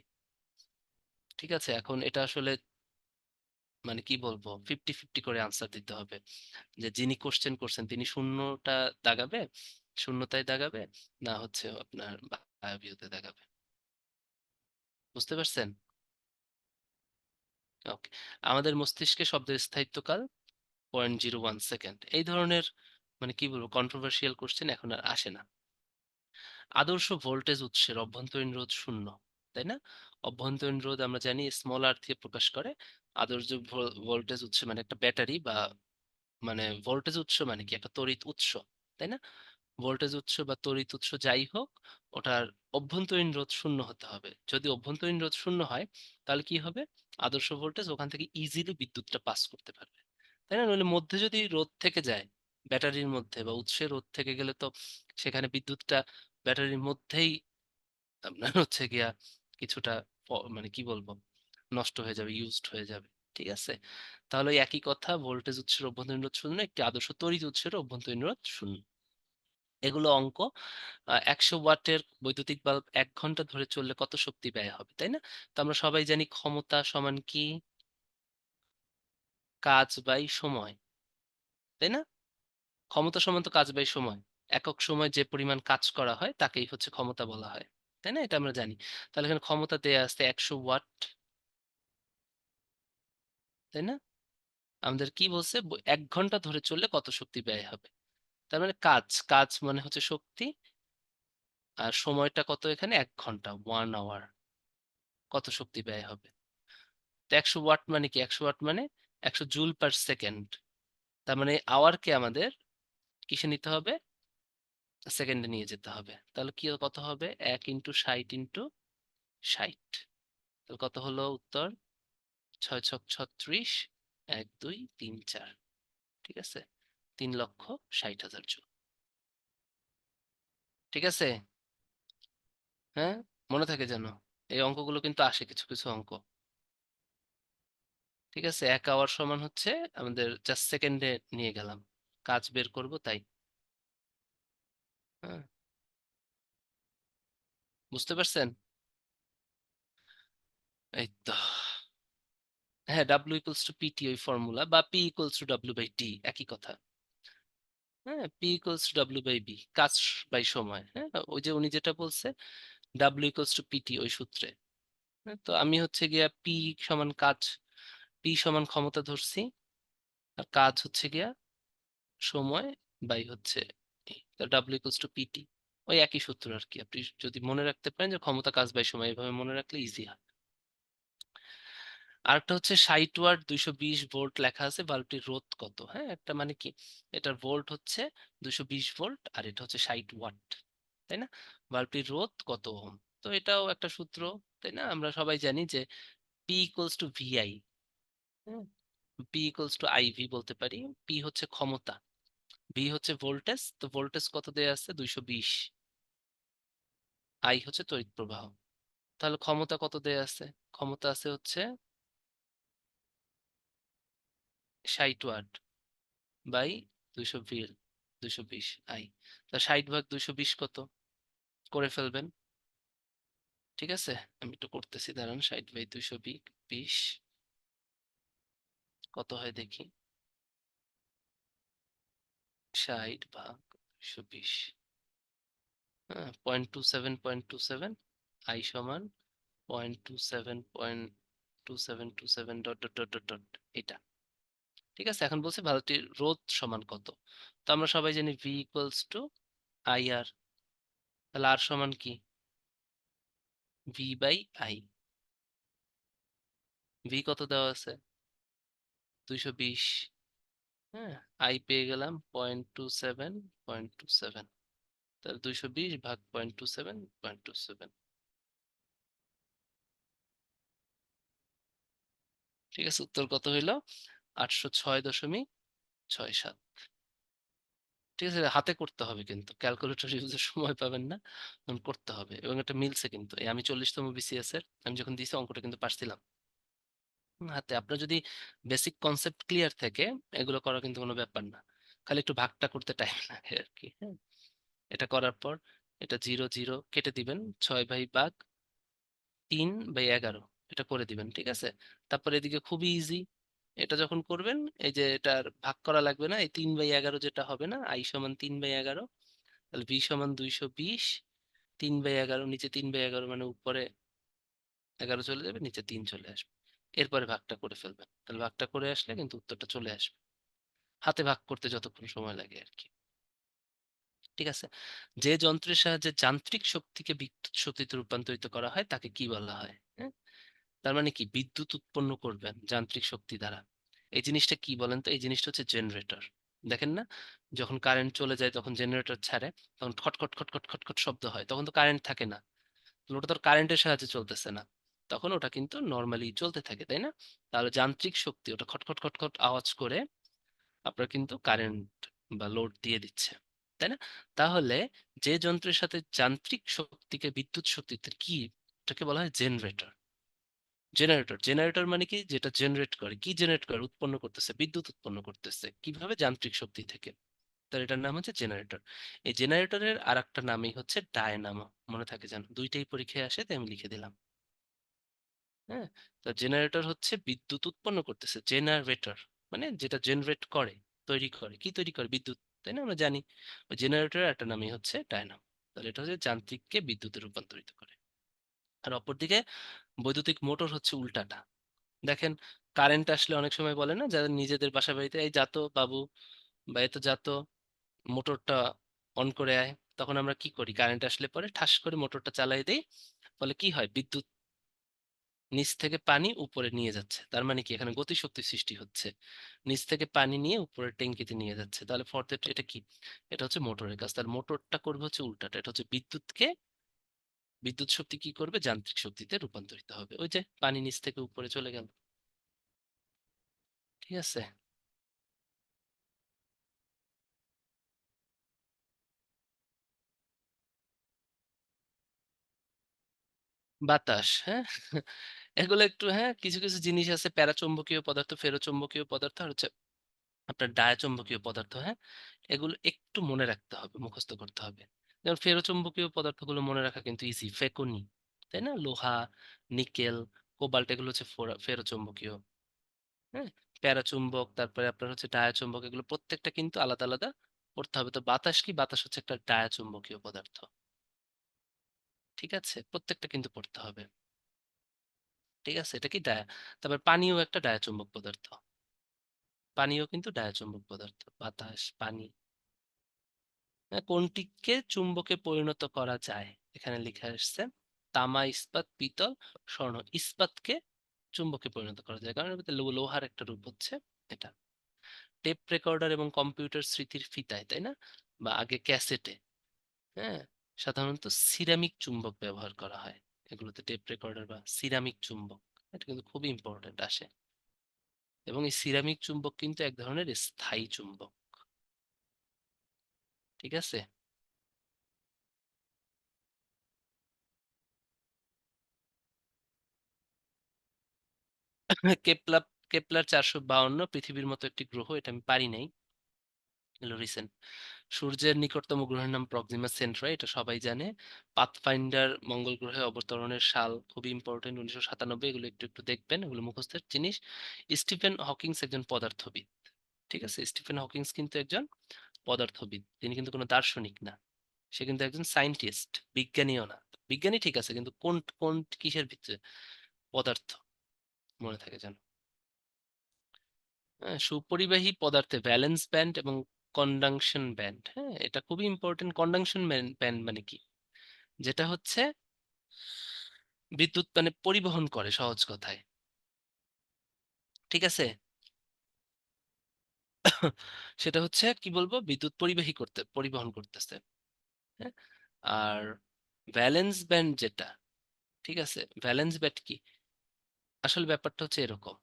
ঠিক আছে, এখন এটা আসলে মানে কি বলবো, ফিফটি ফিফটি করে আনসার দিতে হবে, যে যিনি কোশ্চেন করছেন তিনি শূন্যটা দাগাবে, শূন্যতায় দাগাবে, না হচ্ছে আপনার বায়বীয়তে দাগাবে। বুঝতে পারছেন? ওকে। আমাদের মস্তিষ্কে শব্দের স্থায়িত্বকাল 0.01 সেকেন্ড। এই ধরনের মানে কি বলবো কন্ট্রোভার্সিয়াল কোশ্চেন এখন আর আসে না। আদর্শ ভোল্টেজ উৎসের অভ্যন্তরীণ রোধ শূন্য, তাই না? অভ্যন্তরীণ রোধ আমরা জানি স্মল আর দিয়ে প্রকাশ করে। আদর্শ ভোল্টেজ উৎস মানে একটা ব্যাটারি, বা মানে ভোল্টেজ উৎস মানে কি একটা তড়িৎ উৎস, তাই না? ভোল্টেজ উৎস বা তড়িৎ উৎস যাই হোক, ওটার অভ্যন্তরীণ রোধ শূন্য হতে হবে। যদি অভ্যন্তরীণ রোধ শূন্য হয়, তাহলে কি হবে, আদর্শ ভোল্টেজ ওখান থেকে ইজিলি বিদ্যুৎটা পাস করতে পারবে, তাই না? নইলে মধ্যে যদি রোধ থেকে যায়, ব্যাটারির মধ্যে বা উৎসের রোধ থেকে গেলে তো সেখানে বিদ্যুৎটা ব্যাটারির মধ্যেই আপনার হচ্ছে গিয়া কিছুটা মানে কি বলবো নষ্ট হয়ে যাবে, ইউজড হয়ে যাবে। ঠিক আছে, তাহলে ওই একই কথা, ভোল্টেজ উৎসের অভ্যন্তরীণ রোধ শূন্য, একটি আদর্শ তড়িৎ উৎসের অভ্যন্তরীণ রোধ শূন্য। এগুলো অঙ্ক। 100 ওয়াটের বৈদ্যুতিক বাল্ব 1 ঘন্টা ধরে চললে কত শক্তি ব্যয় হবে, তাই না? তো আমরা সবাই জানি ক্ষমতা সমান কি, কাজ বাই সময়, তাই না? ক্ষমতা সমান তো কাজ বাই সময়। একক সময় যে পরিমাণ কাজ করা হয় তাকেই হচ্ছে ক্ষমতা বলা হয়, তাই না? এটা আমরা জানি। তাহলে এখানে ক্ষমতা দেয়া আছে 100 ওয়াট, তাই না? আমাদের কি বলছে, 1 ঘন্টা ধরে চললে কত শক্তি ব্যয় হবে। তার মানে কাজ, কাজ মানে হচ্ছে শক্তি, আর সময়টা কত, এখানে 1 ঘন্টা, 1 আওয়ার, কত শক্তি ব্যয় হবে। তো 100 ওয়াট মানে কি, 100 ওয়াট মানে 100 জুল পার সেকেন্ড। তার মানে আওয়ারকে আমাদের কিসে নিতে হবে, সেকেন্ডে নিয়ে যেতে হবে। তাহলে কি কত হবে, 1 × 60 × 60, তাহলে কত হলো উত্তর, 6 × 6 = 36, 1 2 3 4। ঠিক আছে, 3,60,000 জুল। ঠিক আছে, হ্যাঁ, মনে থাকে যেন। এই অঙ্কগুলো কিন্তু আসে কিছু কিছু অঙ্ক। ঠিক আছে, 1 আওয়ার সমান হচ্ছে আমাদের জাস্ট সেকেন্ডে নিয়ে গেলাম, কাজ বের করব তাই। হ্যাঁ, বুঝতে পারছেন? এই তো। হ্যাঁ, W = PT, ওই ফর্মুলা, বা P = W/D, একই কথা। হ্যাঁ, P = W/B, কাজ বাই সময়। হ্যাঁ, ওই যে উনি যেটা বলছে, W = PT, ওই সূত্রে। হ্যাঁ, তো আমি হচ্ছে গিয়া পি সমান কাজ, পি সমান ক্ষমতা ধরছি, আর কাজ হচ্ছে গিয়া সময় বাই হচ্ছে W = PT, ওই একই সূত্র আর কি। আপনি যদি মনে রাখতে পারেন যে ক্ষমতা কাজ বাই সময়, এভাবে মনে রাখলে ইজি হয়। আরেকটা হচ্ছে 60 ওয়াট 220 ভোল্ট লেখা আছে, বাল্বটির রোধ কত? হ্যাঁ, একটা মানে কি, এটার ভোল্ট হচ্ছে 220 ভোল্ট, আর এটা হচ্ছে 60 ওয়াট, তাই না? বাল্বটির রোধ কত ওহম, তো এটাও একটা সূত্র, তাই না? আমরা সবাই জানি যে P = VI। হ্যাঁ, P = IV বলতে পারি। পি হচ্ছে ক্ষমতা, ভি হচ্ছে ভোল্টেজ, তো ভোল্টেজ কত দেয়া আছে, 220, আই হচ্ছে তড়িৎ প্রবাহ। তাহলে ক্ষমতা কত দেয়া আছে, ক্ষমতা আছে হচ্ছে 60 ওয়াট বাই 220, 220 আই। তা 60 ভাগ 220 কত, করে ফেলবেন। ঠিক আছে, আমি একটু করতেছি, দাঁড়ান। 60/220 কত হয় দেখি। 60/220, হ্যাঁ, 0.27, আই সমান 0.27, dot dot dot dot dot, এটা। ঠিক আছে, এখন বলছে বালতির রোধ সমান কত। তো আমরা সবাই জানি ভি ইকুয়ালস টু আই আর। তাহলে আর সমান কি? V by I. ভি কত দেওয়া আছে? 220। হ্যাঁ, আই পেয়ে গেলাম 0.27, তাহলে 220 ভাগ 0.27. ঠিক আছে, উত্তর কত হইলো? 806.67। ঠিক আছে, হাতে করতে হবে কিন্তু, ক্যালকুলেটর ইউজের সময় পাবেন না, তখন করতে হবে। এবং এটা মিলছে কিন্তু, এই আমি 40তম বিসিএস এর আমি যখন দিয়েছি অঙ্কটা কিন্তু পারছিলাম হাতে। আপনার যদি বেসিক কনসেপ্ট ক্লিয়ার থাকে, এগুলো করা কিন্তু কোনো ব্যাপার না, খালি একটু ভাগটা করতে টাইম লাগে আর কি। হ্যাঁ, এটা করার পর এটা 0 0 কেটে দিবেন, 6/3/11 এটা করে দিবেন। ঠিক আছে, তারপর এদিকে খুবই ইজি, এটা যখন করবেন, এই যে এটার ভাগ করা লাগবে না, এই 3/11 যেটা হবে না, আই সমান 3/11, তাহলে ভি সমান 220। 3/11, নিচে 3/11 মানে উপরে 11 চলে যাবে, নিচে 3 চলে আসবে। এরপরে ভাগটা করে ফেলবেন, তাহলে ভাগটা করে আসলে কিন্তু উত্তরটা চলে আসবে। হাতে ভাগ করতে যতক্ষণ সময় লাগে আর কি। ঠিক আছে, যে যন্ত্রের সাহায্যে যান্ত্রিক শক্তিকে বিদ্যুৎ শক্তিতে রূপান্তরিত করা হয় তাকে কি বলা হয়? হ্যাঁ, তার মানে কি, বিদ্যুৎ উৎপন্ন করবেন যান্ত্রিক শক্তি দ্বারা। এই জিনিসটা কি বলেন তো? এই জিনিসটা হচ্ছে জেনারেটর। দেখেন না, যখন কারেন্ট চলে যায় তখন জেনারেটর ছাড়ে, তখন খটখট খটখট খটখট শব্দ হয়, তখন তো কারেন্ট থাকে না, তাহলে ওটা তো কারেন্টের সাহায্যে চলতেছে না, তখন ওটা কিন্তু নর্মালি চলতে থাকে, তাই না? তাহলে যান্ত্রিক শক্তি ওটা খটখট খটখট আওয়াজ করে আপনার কিন্তু কারেন্ট বা লোড দিয়ে দিচ্ছে, তাই না? তাহলে যে যন্ত্রের সাথে যান্ত্রিক শক্তিকে বিদ্যুৎ শক্তিতে কি, এটাকে বলা হয় জেনারেটর। জেনারেটর, জেনারেটর মানে কি, যেটা জেনারেট করে, কি জেনারেট করে, উৎপন্ন করতেছে, বিদ্যুৎ উৎপন্ন করতেছে কিভাবে? যান্ত্রিক শক্তি থেকে। তার এটার নাম হচ্ছে জেনারেটর। এই জেনারেটরের আর একটা নামই হচ্ছে ডায়নামো। মনে থাকে যেন, দুইটাই পরীক্ষায় আসে, তাই আমি লিখে দিলাম। হ্যাঁ, তো জেনারেটর হচ্ছে বিদ্যুৎ উৎপন্ন করতেছে, জেনারেটর মানে যেটা জেনারেট করে, তৈরি করে, কি তৈরি করে? বিদ্যুৎ, তাই না? আমরা জানি ওই জেনারেটরের একটা নামই হচ্ছে ডায়নামো। তাহলে এটা হচ্ছে যান্ত্রিককে বিদ্যুতে রূপান্তরিত করে। আর অপরদিকে বৈদ্যুতিক মোটর হচ্ছে উল্টাটা। দেখেন, কারেন্ট আসলে অনেক সময় বলে না, যাদের নিজেদের বাসা বাড়িতে, এই যাতো বাবু বা এতো যাতো, মোটরটা অন করে আয়, তখন আমরা কি করি? কারেন্ট আসলে পরে ঠাস করে মোটরটা চালাই দেই, ফলে কি হয়? বিদ্যুৎ নিচ থেকে পানি উপরে নিয়ে যাচ্ছে, তার মানে কি, এখানে গতিশক্তি সৃষ্টি হচ্ছে, নিচ থেকে পানি নিয়ে উপরের ট্যাঙ্কিতে নিয়ে যাচ্ছে। তাহলে ফর দ্যাট এটা কি? এটা হচ্ছে মোটরের কাজ। তার মোটরটা করবে হচ্ছে উল্টাটা, এটা হচ্ছে বিদ্যুৎকে, বিদ্যুৎ শক্তি কি করবে? যান্ত্রিক শক্তিতে রূপান্তরিত হবে, ওই যে পানি নিচ থেকে উপরে চলে গেল। ঠিক আছে, বাতাস, হ্যাঁ। এগুলো একটু, হ্যাঁ, কিছু কিছু জিনিস আছে, প্যারাচৌম্বকীয় পদার্থ, ফেরোচৌম্বকীয় পদার্থ, আর হচ্ছে আপনার ডায়াচৌম্বকীয় পদার্থ। হ্যাঁ, এগুলো একটু মনে রাখতে হবে, মুখস্থ করতে হবে। যেমন ফেরোচৌম্বকীয় পদার্থগুলো মনে রাখা কিন্তু ইজি, ফেকনি, তাই না? লোহা, নিকেল, কোবাল্ট, এগুলো হচ্ছে ফেরোচৌম্বকীয়। হ্যাঁ, প্যারাচুম্বক, তারপরে আপনার হচ্ছে ডায়াচুম্বক, এগুলো প্রত্যেকটা কিন্তু আলাদা আলাদা পড়তে হবে। তো বাতাস কি? বাতাস হচ্ছে একটা ডায়াচুম্বকীয় পদার্থ। ঠিক আছে, প্রত্যেকটা কিন্তু পড়তে হবে। ঠিক আছে, এটা কি ডায়া। তারপর পানিও একটা ডায়াচুম্বক পদার্থ, পানিও কিন্তু ডায়াচুম্বক পদার্থ, বাতাস, পানি। হ্যাঁ, কোনটিকে চুম্বকে পরিণত করা যায়? এখানে লিখে আসছে তামা, ইস্পাত, পিতল, স্বর্ণ। ইস্পাতকে চুম্বকে পরিণত করা যায় কারণ এর ভিতরে লোহার একটা রূপ হচ্ছে এটা। টেপ রেকর্ডার এবং কম্পিউটার স্মৃতির ফিতায়, তাই না? বা আগে ক্যাসেটে, হ্যাঁ, সাধারণত সিরামিক চুম্বক ব্যবহার করা হয়। এগুলোতে টেপ রেকর্ডার বা সিরামিক চুম্বক, এটা কিন্তু খুবই ইম্পর্টেন্ট আসে। এবং এই সিরামিক চুম্বক কিন্তু এক ধরনের স্থায়ী চুম্বক। ঠিক আছে। কেপলার, কেপলার 452 পৃথিবীর মতো একটি গ্রহ, এটা আমি পারি নাই, এগুলো রিসেন্ট। সূর্যের নিকটতম গ্রহের নাম প্রক্সিমা সেন্ট্রাই, এটা সবাই জানে। পাথফাইন্ডার মঙ্গল গ্রহে অবতরণের সাল খুবই ইম্পর্টেন্ট, 1997, এগুলো একটু একটু দেখবেন, এগুলো মুখস্থের জিনিস। স্টিফেন হকিংস একজন পদার্থবিদ। ঠিক আছে, স্টিফেন হকিংস কিন্তু একজন পদার্থবিদ, তিনি কিন্তু কোনো দার্শনিক না, সে কিন্তু একজন সায়েন্টিস্ট, বিজ্ঞানীও না। বিজ্ঞানী ঠিক আছে, কিন্তু কোন কোন কিসের ভিতরে? পদার্থ, মনে থাকে যেন। হ্যাঁ, সুপরিবাহী পদার্থে ভ্যালেন্স ব্যান্ড এবং কন্ডাকশন ব্যান্ড, হ্যাঁ এটা খুবই ইম্পর্টেন্ট। কন্ডাকশন ব্যান্ড মানে কি? যেটা হচ্ছে বিদ্যুৎ মানে পরিবহন করে, সহজ কথায়। ঠিক আছে, সেটা হচ্ছে কি বলবো, বিদ্যুৎ পরিবাহী করতে, পরিবহন করতেছে। হ্যাঁ, আর ভ্যালেন্স ব্যান্ড যেটা, ঠিক আছে, ভ্যালেন্স ব্যান্ড কি? আসল ব্যাপারটা হচ্ছে এরকম,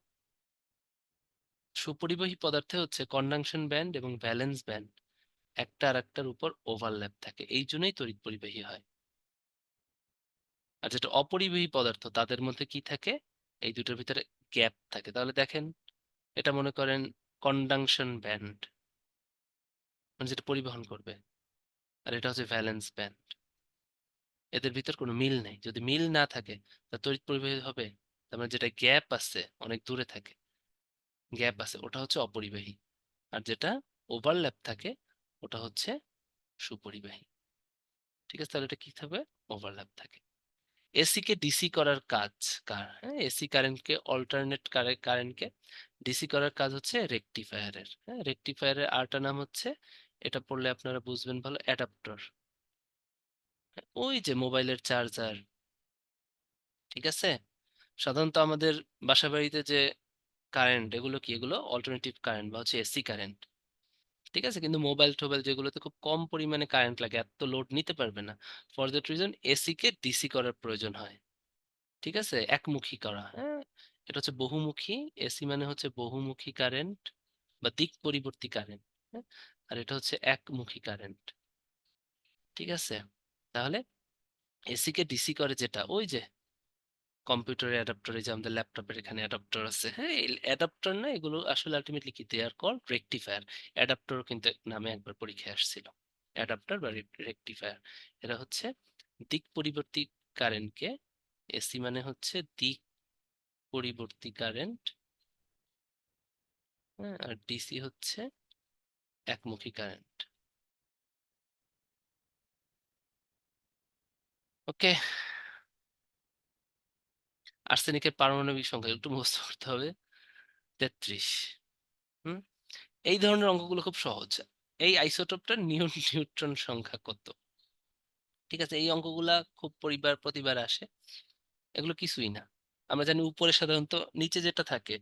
সুপরিবাহী পদার্থে হচ্ছে কন্ডাকশন ব্যান্ড এবং ভ্যালেন্স ব্যান্ড একটা আর একটার উপর ওভারল্যাপ থাকে, এই জন্যই তড়িৎ পরিবাহী হয়। আর যেটা অপরিবাহী পদার্থ, তাদের মধ্যে কি থাকে? এই দুটোর ভিতরে গ্যাপ থাকে। তাহলে দেখেন, এটা মনে করেন কন্ডাকশন ব্যান্ড, মানে যেটা পরিবহন করবে, আর এটা হচ্ছে ভ্যালেন্স ব্যান্ড। এদের ভিতর কোনো মিল নেই, যদি মিল না থাকে তা তড়িৎ পরিবাহী হবে? তার মানে যেটা গ্যাপ আছে, অনেক দূরে থাকে, গ্যাপ আছে, ওটা হচ্ছে অপরিবাহী। আর যেটা ওভারল্যাপ থাকে, ওটা হচ্ছে সুপরিবাহী। ঠিক আছে, তাহলে এটা কি থাকবে? ওভারল্যাপ থাকে। এসি কে ডিসি করার কাজ কার? হ্যাঁ, এসি কারেন্টকে, অল্টারনেট কারেন্টকে ডিসি করার কাজ হচ্ছে রেকটিফায়ারের। হ্যাঁ, রেকটিফায়ারের আরেকটা নাম হচ্ছে, এটা পড়লে আপনারা বুঝবেন ভালো, অ্যাডাপ্টর। ওই যে মোবাইলের চার্জার। ঠিক আছে, সাধারণত আমাদের বাসা বাড়িতে যে কারেন্ট, এগুলো কি? এগুলো অল্টারনেটিভ কারেন্ট বা হচ্ছে এসি কারেন্ট। ঠিক আছে, কিন্তু মোবাইল টোবাইল যেগুলোতে খুব কম পরিমাণে কারেন্ট লাগে, এত লোড নিতে পারবে না, for that reason AC K DC করার প্রয়োজন হয়। ঠিক আছে, একমুখী করা, হ্যাঁ, এটা হচ্ছে বহুমুখী। এসি মানে হচ্ছে বহুমুখী কারেন্ট বা দিক পরিবর্তী কারেন্ট। হ্যাঁ, আর এটা হচ্ছে একমুখী কারেন্ট। ঠিক আছে, তাহলে এসি কে ডিসি করে যেটা, ওই যে কম্পিউটারের অ্যাডাপ্টার, এই যে আমাদের ল্যাপটপের এখানে অ্যাডাপ্টার আছে, হ্যাঁ এই অ্যাডাপ্টার না, এগুলো আসলে আলটিমেটলি কি, দে আর কল্ড রেকটিফায়ার। অ্যাডাপ্টারও কিন্তু এক নামে একবার পরীক্ষায় আসছিল, অ্যাডাপ্টার বা রেকটিফায়ার। এরা হচ্ছে দিক পরিবর্তী কারেন্টকে, এসি মানে হচ্ছে দিক পরিবর্তী কারেন্ট, হ্যাঁ, আর ডিসি হচ্ছে একমুখী কারেন্ট। ওকে, আর্সেনিকের পারমাণবিক সংখ্যা একটু মুখস্থ করতে হবে, 33। হুম, এই ধরনের অঙ্কগুলো খুব সহজ। এই আইসোটোপটার নিউট্রন সংখ্যা কত? ঠিক আছে, এই অঙ্কগুলা খুব পরিবার প্রতিবার আসে, এগুলো কিছুই না। আমরা জানি উপরে সাধারণত, নিচে যেটা থাকে,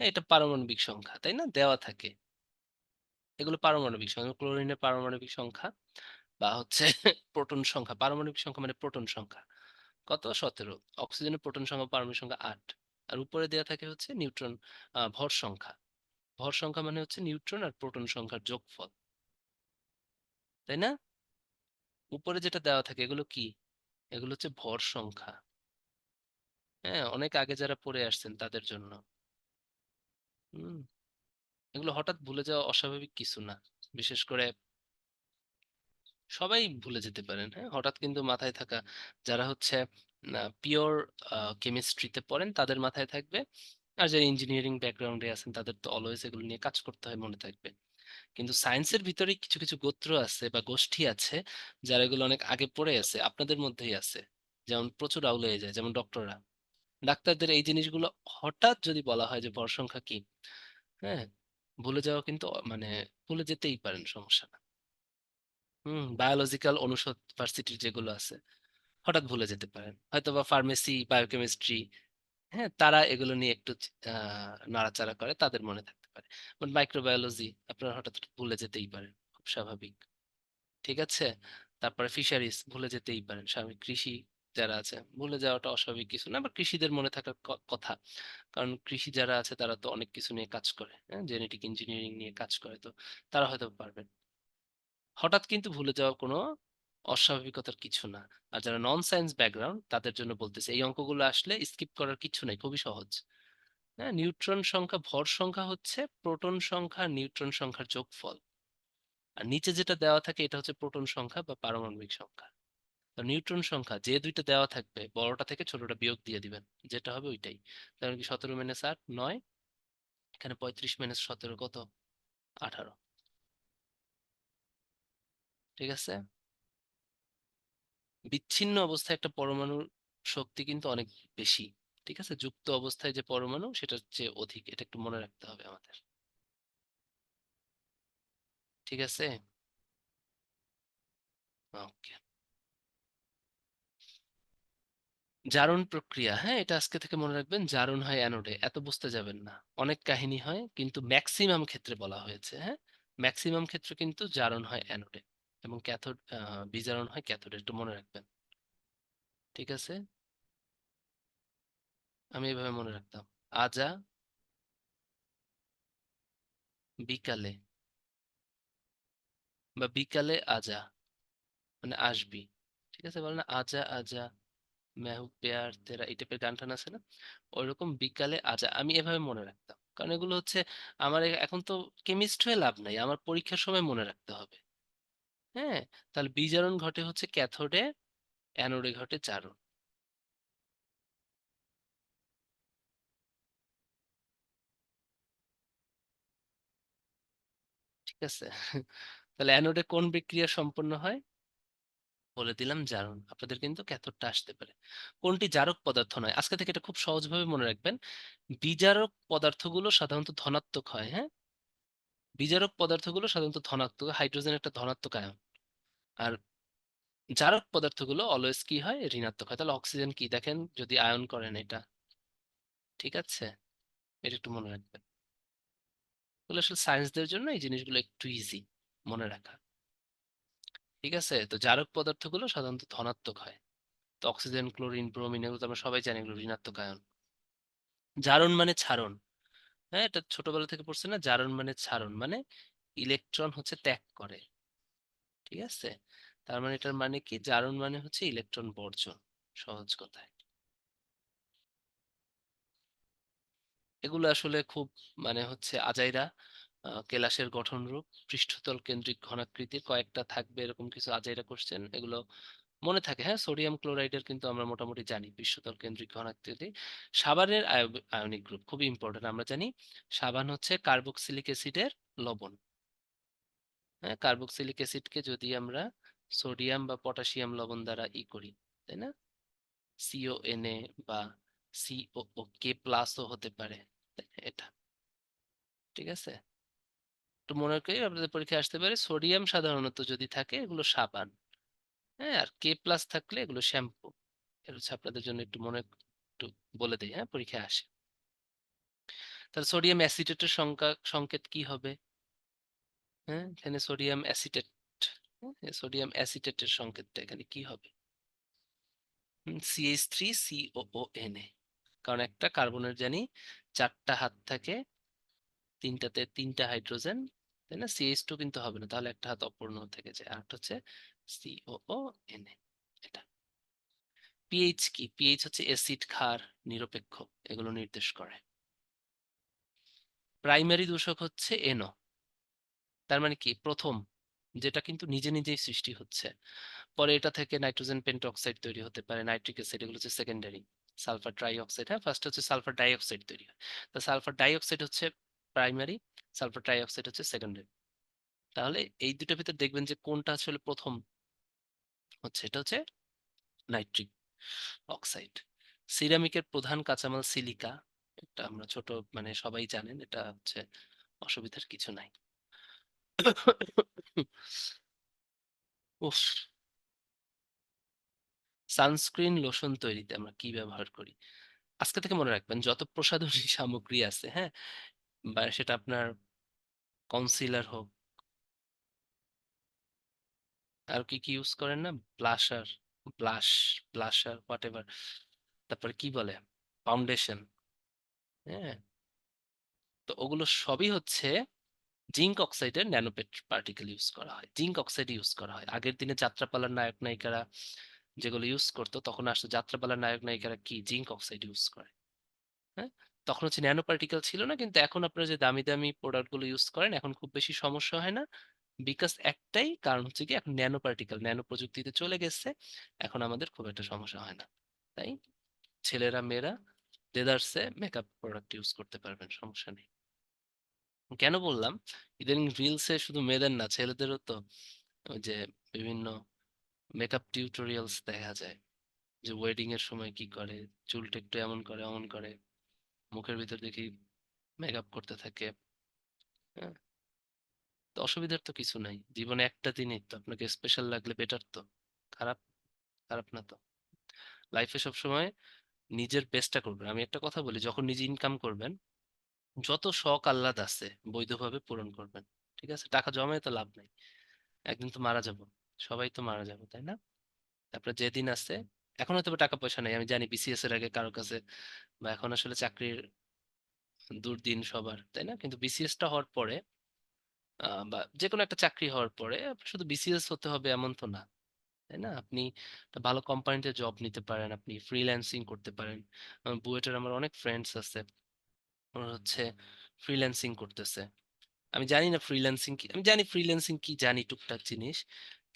এটা পারমাণবিক সংখ্যা, তাই না, দেওয়া থাকে। এগুলো পারমাণবিক সংখ্যা, ক্লোরিনের পারমাণবিক সংখ্যা বা হচ্ছে প্রোটন সংখ্যা। পারমাণবিক সংখ্যা মানে প্রোটন সংখ্যা কত? 17। অক্সিজেনের প্রোটন সংখ্যা, পারমাণবিক সংখ্যা 8। আর উপরে দেওয়া থাকে হচ্ছে নিউট্রন, ভর সংখ্যা। ভর সংখ্যা মানে হচ্ছে নিউট্রন আর প্রোটন সংখ্যার যোগফল, তাই না? উপরে যেটা দেওয়া থাকে এগুলো কি? এগুলো হচ্ছে ভর সংখ্যা। হ্যাঁ, অনেক আগে যারা পড়ে আসছেন তাদের জন্য। হুম, এগুলো হঠাৎ ভুলে যাওয়া অস্বাভাবিক কিছু না, বিশেষ করে সবাই ভুলে যেতে পারেন। হ্যাঁ, হঠাৎ কিন্তু মাথায় থাকা, যারা হচ্ছে পিওর কেমিস্ট্রিতে পড়েন তাদের মাথায় থাকবে, আর যারা ইঞ্জিনিয়ারিং ব্যাকগ্রাউন্ডে আছেন তাদের তো অলওয়েজ এগুলো নিয়ে কাজ করতে হয়, মনে থাকবে। কিন্তু সায়েন্সের ভিতরেই কিছু কিছু গোত্র আছে বা গোষ্ঠী আছে, যারা এগুলো অনেক আগে পড়ে আছে, আপনাদের মধ্যেই আছে। যেমন প্রচুর আউলে যায়, যেমন ডক্টররা, ডাক্তারদের এই জিনিসগুলো হঠাৎ যদি বলা হয় যে ভর সংখ্যা কি, হ্যাঁ, ভুলে যাওয়া কিন্তু মানে ভুলে যেতেই পারেন, সমস্যা না। বায়োলজিক্যাল অনুষদ ভার্সিটির যেগুলো আছে, হঠাৎ ভুলে যেতে পারেন, হয়তো বা ফার্মেসি, বায়োকেমিস্ট্রি, হ্যাঁ তারা এগুলো নিয়ে একটু নাড়াচাড়া করে, তাদের মনে থাকতে পারে। বাট মাইক্রোবায়োলজি আপনারা হঠাৎ ভুলে যেতেই পারেন, খুব স্বাভাবিক। ঠিক আছে, তারপরে ফিশারিজ ভুলে যেতেই পারেন, স্বাভাবিক। কৃষি যারা আছে, ভুলে যাওয়াটা অস্বাভাবিক কিছু না, বা কৃষিদের মনে থাকার কথা, কারণ কৃষি যারা আছে তারা তো অনেক কিছু নিয়ে কাজ করে, হ্যাঁ জেনেটিক ইঞ্জিনিয়ারিং নিয়ে কাজ করে, তো তারা হয়তো পারবেন। হঠাৎ কিন্তু ভুলে যাওয়া কোনো অস্বাভাবিকতার কিছু না। আর যারা নন সায়েন্স ব্যাকগ্রাউন্ড তাদের জন্য বলতেছে, এই অঙ্কগুলো আসলে স্কিপ করার কিছু নাই, খুবই সহজ। হ্যাঁ, নিউট্রন সংখ্যা, ভর সংখ্যা হচ্ছে প্রোটন সংখ্যা আর নিউট্রন সংখ্যার যোগফল। আর নিচে যেটা দেওয়া থাকে এটা হচ্ছে প্রোটন সংখ্যা বা পারমাণবিক সংখ্যা। তো নিউট্রন সংখ্যা যে দুইটা দেওয়া থাকবে বড়টা থেকে ছোটটা বিয়োগ দিয়ে দিবেন, যেটা হবে ওইটাই। তাহলে কি 17 - 8 9, এখানে 35 - 17 কত? 18। ঠিক আছে। বিচ্ছিন্ন অবস্থায় একটা পরমাণুর শক্তি কিন্তু অনেক বেশি। ঠিক আছে, যুক্ত অবস্থায় যে পরমাণু সেটার চেয়ে অধিক, এটা একটু মনে রাখতে হবে আমাদের। ঠিক আছে। ওকে। জারণ প্রক্রিয়া, হ্যাঁ এটা আজকে থেকে মনে রাখবেন, জারণ হয় অ্যানোডে, এত বুঝতে যাবেন না। অনেক কাহিনী হয় কিন্তু ম্যাক্সিমাম ক্ষেত্রে বলা হয়েছে, হ্যাঁ ম্যাক্সিমাম ক্ষেত্রে কিন্তু জারণ হয় অ্যানোডে এবং ক্যাথোড, বিজারণ হয় ক্যাথোডে, একটু মনে রাখবেন। ঠিক আছে। আমি এভাবে মনে রাখতাম, আজা বিকালে, বা বিকালে আজা মানে আসবি। ঠিক আছে, বলে না আজা আজা মেহু প্যার তেরা, এই টাইপের গান টান আছে না, ওইরকম বিকালে আজা, আমি এভাবে মনে রাখতাম। কারণ এগুলো হচ্ছে আমার এখন তো কেমিস্ট হয়ে লাভ নাই, আমার পরীক্ষার সময় মনে রাখতে হবে। হ্যাঁ, তাহলে বিজারণ ঘটে হচ্ছে ক্যাথোডে, অ্যানোডে ঘটে জারণ। ঠিক আছে। তাহলে অ্যানোডে কোন বিক্রিয়া সম্পন্ন হয়? বলে দিলাম জারণ। আপনাদের কিন্তু ক্যাথোডটা আসতে পারে। কোনটি জারক পদার্থ নয়? আজকে থেকে এটা খুব সহজভাবে মনে রাখবেন। বিজারক পদার্থগুলো সাধারণত ধনাত্মক হয়, হ্যাঁ বিজারক পদার্থগুলো সাধারণত ধনাত্মক, হাইড্রোজেন একটা ধনাত্মক আয়ন। আর জারক পদার্থগুলো অলওয়েজ কি হয়, ঋণাত্মক হয়। তাহলে অক্সিজেন কি দেখেন যদি আয়ন করেন এটা। ঠিক আছে, এটা একটু মনে রাখবেন। এগুলো আসলে সায়েন্সদের জন্য এই জিনিসগুলো একটু ইজি মনে রাখা। ঠিক আছে, তো জারক পদার্থগুলো সাধারণত ধনাত্মক হয়। তো অক্সিজেন, ক্লোরিন, ব্রোমিন এগুলো তো আমরা সবাই জানি এগুলো ঋণাত্মক আয়ন। জারণ মানে ছাড়ন, হ্যাঁ এটা ছোটবেলা থেকে পড়ছে না, জারণ মানে ছাড়ন, মানে ইলেকট্রন হচ্ছে ত্যাগ করে। ঠিক আছে, তার মানে এটার মানে কি, জারণ মানে হচ্ছে ইলেকট্রন বর্জন, সহজ কথায়। এগুলো আসলে খুব মানে হচ্ছে আজাইরা, কেলাসের গঠন রূপ, পৃষ্ঠতল কেন্দ্রিক ঘনাকৃতির কয়েকটা থাকবে এরকম কিছু আজাইরা কোশ্চেন, এগুলো মনে থাকে। হ্যাঁ, সোডিয়াম ক্লোরাইডের কিন্তু আমরা মোটামুটি জানি পৃষ্ঠতল কেন্দ্রিক ঘনাকৃতি। সাবানের আয়নিক গ্রুপ খুবই ইম্পর্টেন্ট, আমরা জানি সাবান হচ্ছে কার্বক্সিলিক অ্যাসিডের লবণ। হ্যাঁ, কার্বক্সিলিক অ্যাসিডকে যদি আমরা সোডিয়াম বা পটাশিয়াম লবণ দ্বারা করি, তাই না, CONA বা COOK+ও হতে পারে, তাই না? এটা ঠিক আছে। একটু মনে করি আপনাদের পরীক্ষায় আসতে পারে, সোডিয়াম সাধারণত যদি থাকে এগুলো সাবান, হ্যাঁ আর K+ থাকলে এগুলো শ্যাম্পু। এটা হচ্ছে আপনাদের জন্য একটু মনে, একটু বলে দেই, হ্যাঁ পরীক্ষায় আসে। তাহলে সোডিয়াম অ্যাসিটেটের সংকেত কি হবে? হ্যাঁ, এখানে সোডিয়াম অ্যাসিটেট, সোডিয়াম অ্যাসিটেটের সংকেতটা এখানে কি হবে? CH3COONA, কারণ একটা কার্বনের জানি চারটা হাত থাকে, তিনটাতে তিনটা হাইড্রোজেন, তাই না, CH2 কিন্তু হবে না, তাহলে একটা হাত অপূর্ণ থেকে যায়, আর একটা হচ্ছে COONA। এটা পিএইচ কি? পিএইচ হচ্ছে অ্যাসিড, ক্ষার, নিরপেক্ষ, এগুলো নির্দেশ করে। প্রাইমারি দূষক হচ্ছে NO, তার মানে কি প্রথম, যেটা কিন্তু নিজে নিজেই সৃষ্টি হচ্ছে, পরে এটা থেকে নাইট্রোজেন পেন্টঅক্সাইড তৈরি হতে পারে, নাইট্রিক অ্যাসিড, এগুলো হচ্ছে সেকেন্ডারি। সালফার ট্রাই অক্সাইড, হ্যাঁ ফার্স্ট হচ্ছে সালফার ডাই অক্সাইড তৈরি হয়। তো সালফার ডাই অক্সাইড হচ্ছে প্রাইমারি, সালফার ট্রাই অক্সাইড হচ্ছে সেকেন্ডারি। তাহলে এই দুটোর ভিতর দেখবেন যে কোনটা আসলে প্রথম হচ্ছে, এটা হচ্ছে নাইট্রিক অক্সাইড। সিরামিকের প্রধান কাঁচামাল সিলিকা, এটা আমরা ছোট মানে সবাই জানেন, এটা হচ্ছে অসুবিধার কিছু নাই। উফ, সানস্ক্রিন লোশন তৈরিতে আমরা কি ব্যবহার করি? আজকে থেকে মনে রাখবেন যত প্রসাধনী সামগ্রী আছে, হ্যাঁ বা সেটা আপনার কনসিলার হোক, আর কি কি ইউজ করেন না, blusher, blush, blusher what ever, তারপরে কি বলে, ফাউন্ডেশন, হ্যাঁ, তো ওগুলো সবই হচ্ছে জিঙ্ক অক্সাইডের ন্যানো পার্টিকেল ইউজ করা হয়, জিঙ্ক অক্সাইড ইউজ করা হয়। আগের দিনে যাত্রাপালার নায়ক নায়িকারা যেগুলো ইউজ করতো, তখন আসতো যাত্রাপালার নায়ক নায়িকারা কি জিঙ্ক অক্সাইড ইউজ করে। হ্যাঁ, তখন হচ্ছে ন্যানো পার্টিকেল ছিল না, কিন্তু এখন আপনারা যে দামি দামি প্রোডাক্ট গুলো ইউজ করেন এখন খুব বেশি সমস্যা হয় না, বিকজ একটাই কারণ হচ্ছে কি, এখন ন্যানো পার্টিকেল, ন্যানো প্রযুক্তিতে চলে গেছে, এখন আমাদের খুব একটা সমস্যা হয় না। তাই ছেলেরা মেয়েরা দেদারসে মেকআপ প্রোডাক্ট ইউজ করতে পারবেন, সমস্যা নেই। কেন বললাম, ইদানিং রিলসে শুধু মেয়েদের না, ছেলেদেরও তো ওই যে বিভিন্ন মেকআপ টিউটোরিয়ালস দেখা যায়, যে ওয়েডিং এর সময় কি করে, চুলটা একটু এমন করে অমন করে, মুখের ভিতর দেখি মেকআপ করতে থাকে। হ্যাঁ, তো অসুবিধার তো কিছু নাই, জীবনে একটা দিনই তো, আপনাকে স্পেশাল লাগলে বেটার তো। খারাপ, খারাপ না তো। লাইফে সবসময় নিজের বেস্টটা করবেন। আমি একটা কথা বলি, যখন নিজে ইনকাম করবেন, যত শখ আহ্লাদ আছে বৈধভাবে পূরণ করবেন। ঠিক আছে, টাকা জমায় তো লাভ নাই, একদিন তো মারা যাব, সবাই তো মারা যাবো, তাই না? তারপরে যেদিন আছে, এখন হয়তো বা টাকা পয়সা নেই আমি জানি, বিসিএস এর আগে কারো কাছে, বা এখন আসলে চাকরির দুর্দিন সবার, তাই না? কিন্তু বিসিএস টা হওয়ার পরে, বা যে কোনো একটা চাকরি হওয়ার পরে আপনার শুধু বিসিএস হতে হবে এমন তো না, তাই না? আপনি একটা ভালো কোম্পানিতে জব নিতে পারেন, আপনি ফ্রিল্যান্সিং করতে পারেন। বুয়েটের আমার অনেক ফ্রেন্ডস আছে, ওরা হচ্ছে ফ্রিল্যান্সিং করতেছে। আমি জানি না ফ্রিল্যান্সিং কি, আমি জানি ফ্রিল্যান্সিং কি, জানি টুকটাক জিনিস,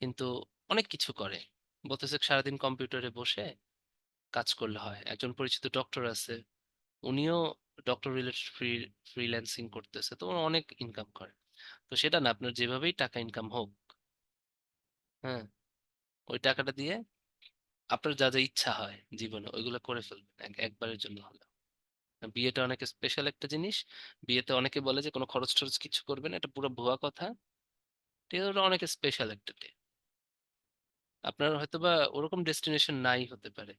কিন্তু অনেক কিছু করে। বলতেছে সারাদিন কম্পিউটারে বসে কাজ করলে হয়। একজন পরিচিত ডক্টর আছে, উনিও ডক্টর রিলেটেড ফ্রিল্যান্সিং করতেছে, তো ওরা অনেক ইনকাম করে। তো সেটা না, আপনার যেভাবেই টাকা ইনকাম হোক, হ্যাঁ, ওই টাকাটা দিয়ে আপনার যা যা ইচ্ছা হয় জীবনে ওইগুলো করে ফেলবেন একবারের জন্য হলো। বিয়েটা অনেক স্পেশাল একটা জিনিস। বিয়েতে অনেকে বলে যে কোনো খরচ টরচ কিছু করবেন, এটা পুরো ভুয়া কথা। ঠিক আছে, ওটা অনেক স্পেশাল একটা ডে। আপনার হয়তোবা ওরকম ডেস্টিনেশন নাই হতে পারে,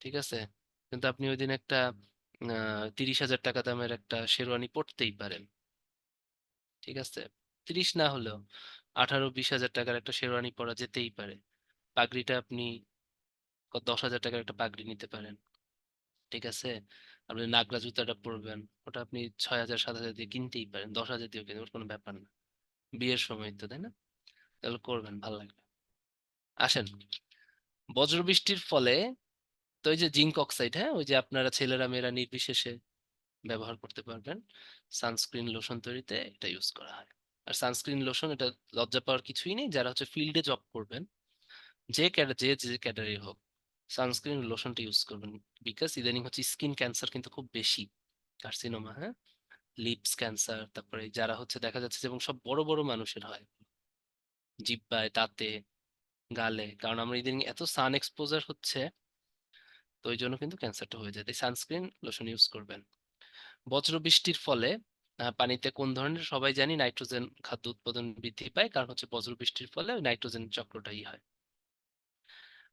ঠিক আছে, কিন্তু আপনি ওই দিন একটা 30,000 টাকা দামের একটা শেরওয়ানি পরতেই পারেন। ঠিক আছে, 30 না হলেও 18-20 হাজার টাকার একটা শেরওয়ানি পরা যেতেই পারে। পাগড়িটা আপনি 10,000 টাকার একটা পাগড়ি নিতে পারেন। ঠিক আছে, আপনি নাগরা জুতাটা পরবেন, ওটা আপনি 6,000-7,000 দিয়ে কিনতেই পারেন, 10,000 দিয়েও কিনতে, ওর কোনো ব্যাপার না। বিয়ের সময় তো, তাই না? তাহলে করবেন, ভালো লাগবে। আসেন, বজ্রবৃষ্টির ফলে, তো ওই যে জিঙ্ক অক্সাইড, হ্যাঁ, ওই যে আপনারা ছেলেরা মেয়েরা নির্বিশেষে ব্যবহার করতে পারবেন, সানস্ক্রিন লোশন তৈরিতে এটা ইউজ করা হয়। আর সানস্ক্রিন লোশন, এটা লজ্জা পাওয়ার কিছুই নেই, যারা হচ্ছে ফিল্ডে জব করবেন, যে ক্যাডারে হোক, সানস্ক্রিন লোশনটা ইউজ করবেন। বিকজ ইদানিং হচ্ছে স্কিন ক্যান্সার কিন্তু খুব বেশি, কার্সিনোমা, হ্যাঁ, লিপস ক্যান্সার, তারপরে যারা হচ্ছে দেখা যাচ্ছে যে, এবং সব বড় বড় মানুষের হয়, জিহ্বায়, দাঁতে, গালে, কারণ আমরা ইদানিং এত সান এক্সপোজার হচ্ছে, তো ওই জন্য কিন্তু ক্যান্সারটা হয়ে যায়। তাই সানস্ক্রিন লোশন ইউজ করবেন। বজ্র বৃষ্টির ফলে পানিতে কোন ধরনের, সবাই জানি নাইট্রোজেন খাদ্য উৎপাদন বৃদ্ধি পায়, কারণ হচ্ছে বজ্র বৃষ্টির ফলে ওই নাইট্রোজেন চক্রটাই হয়।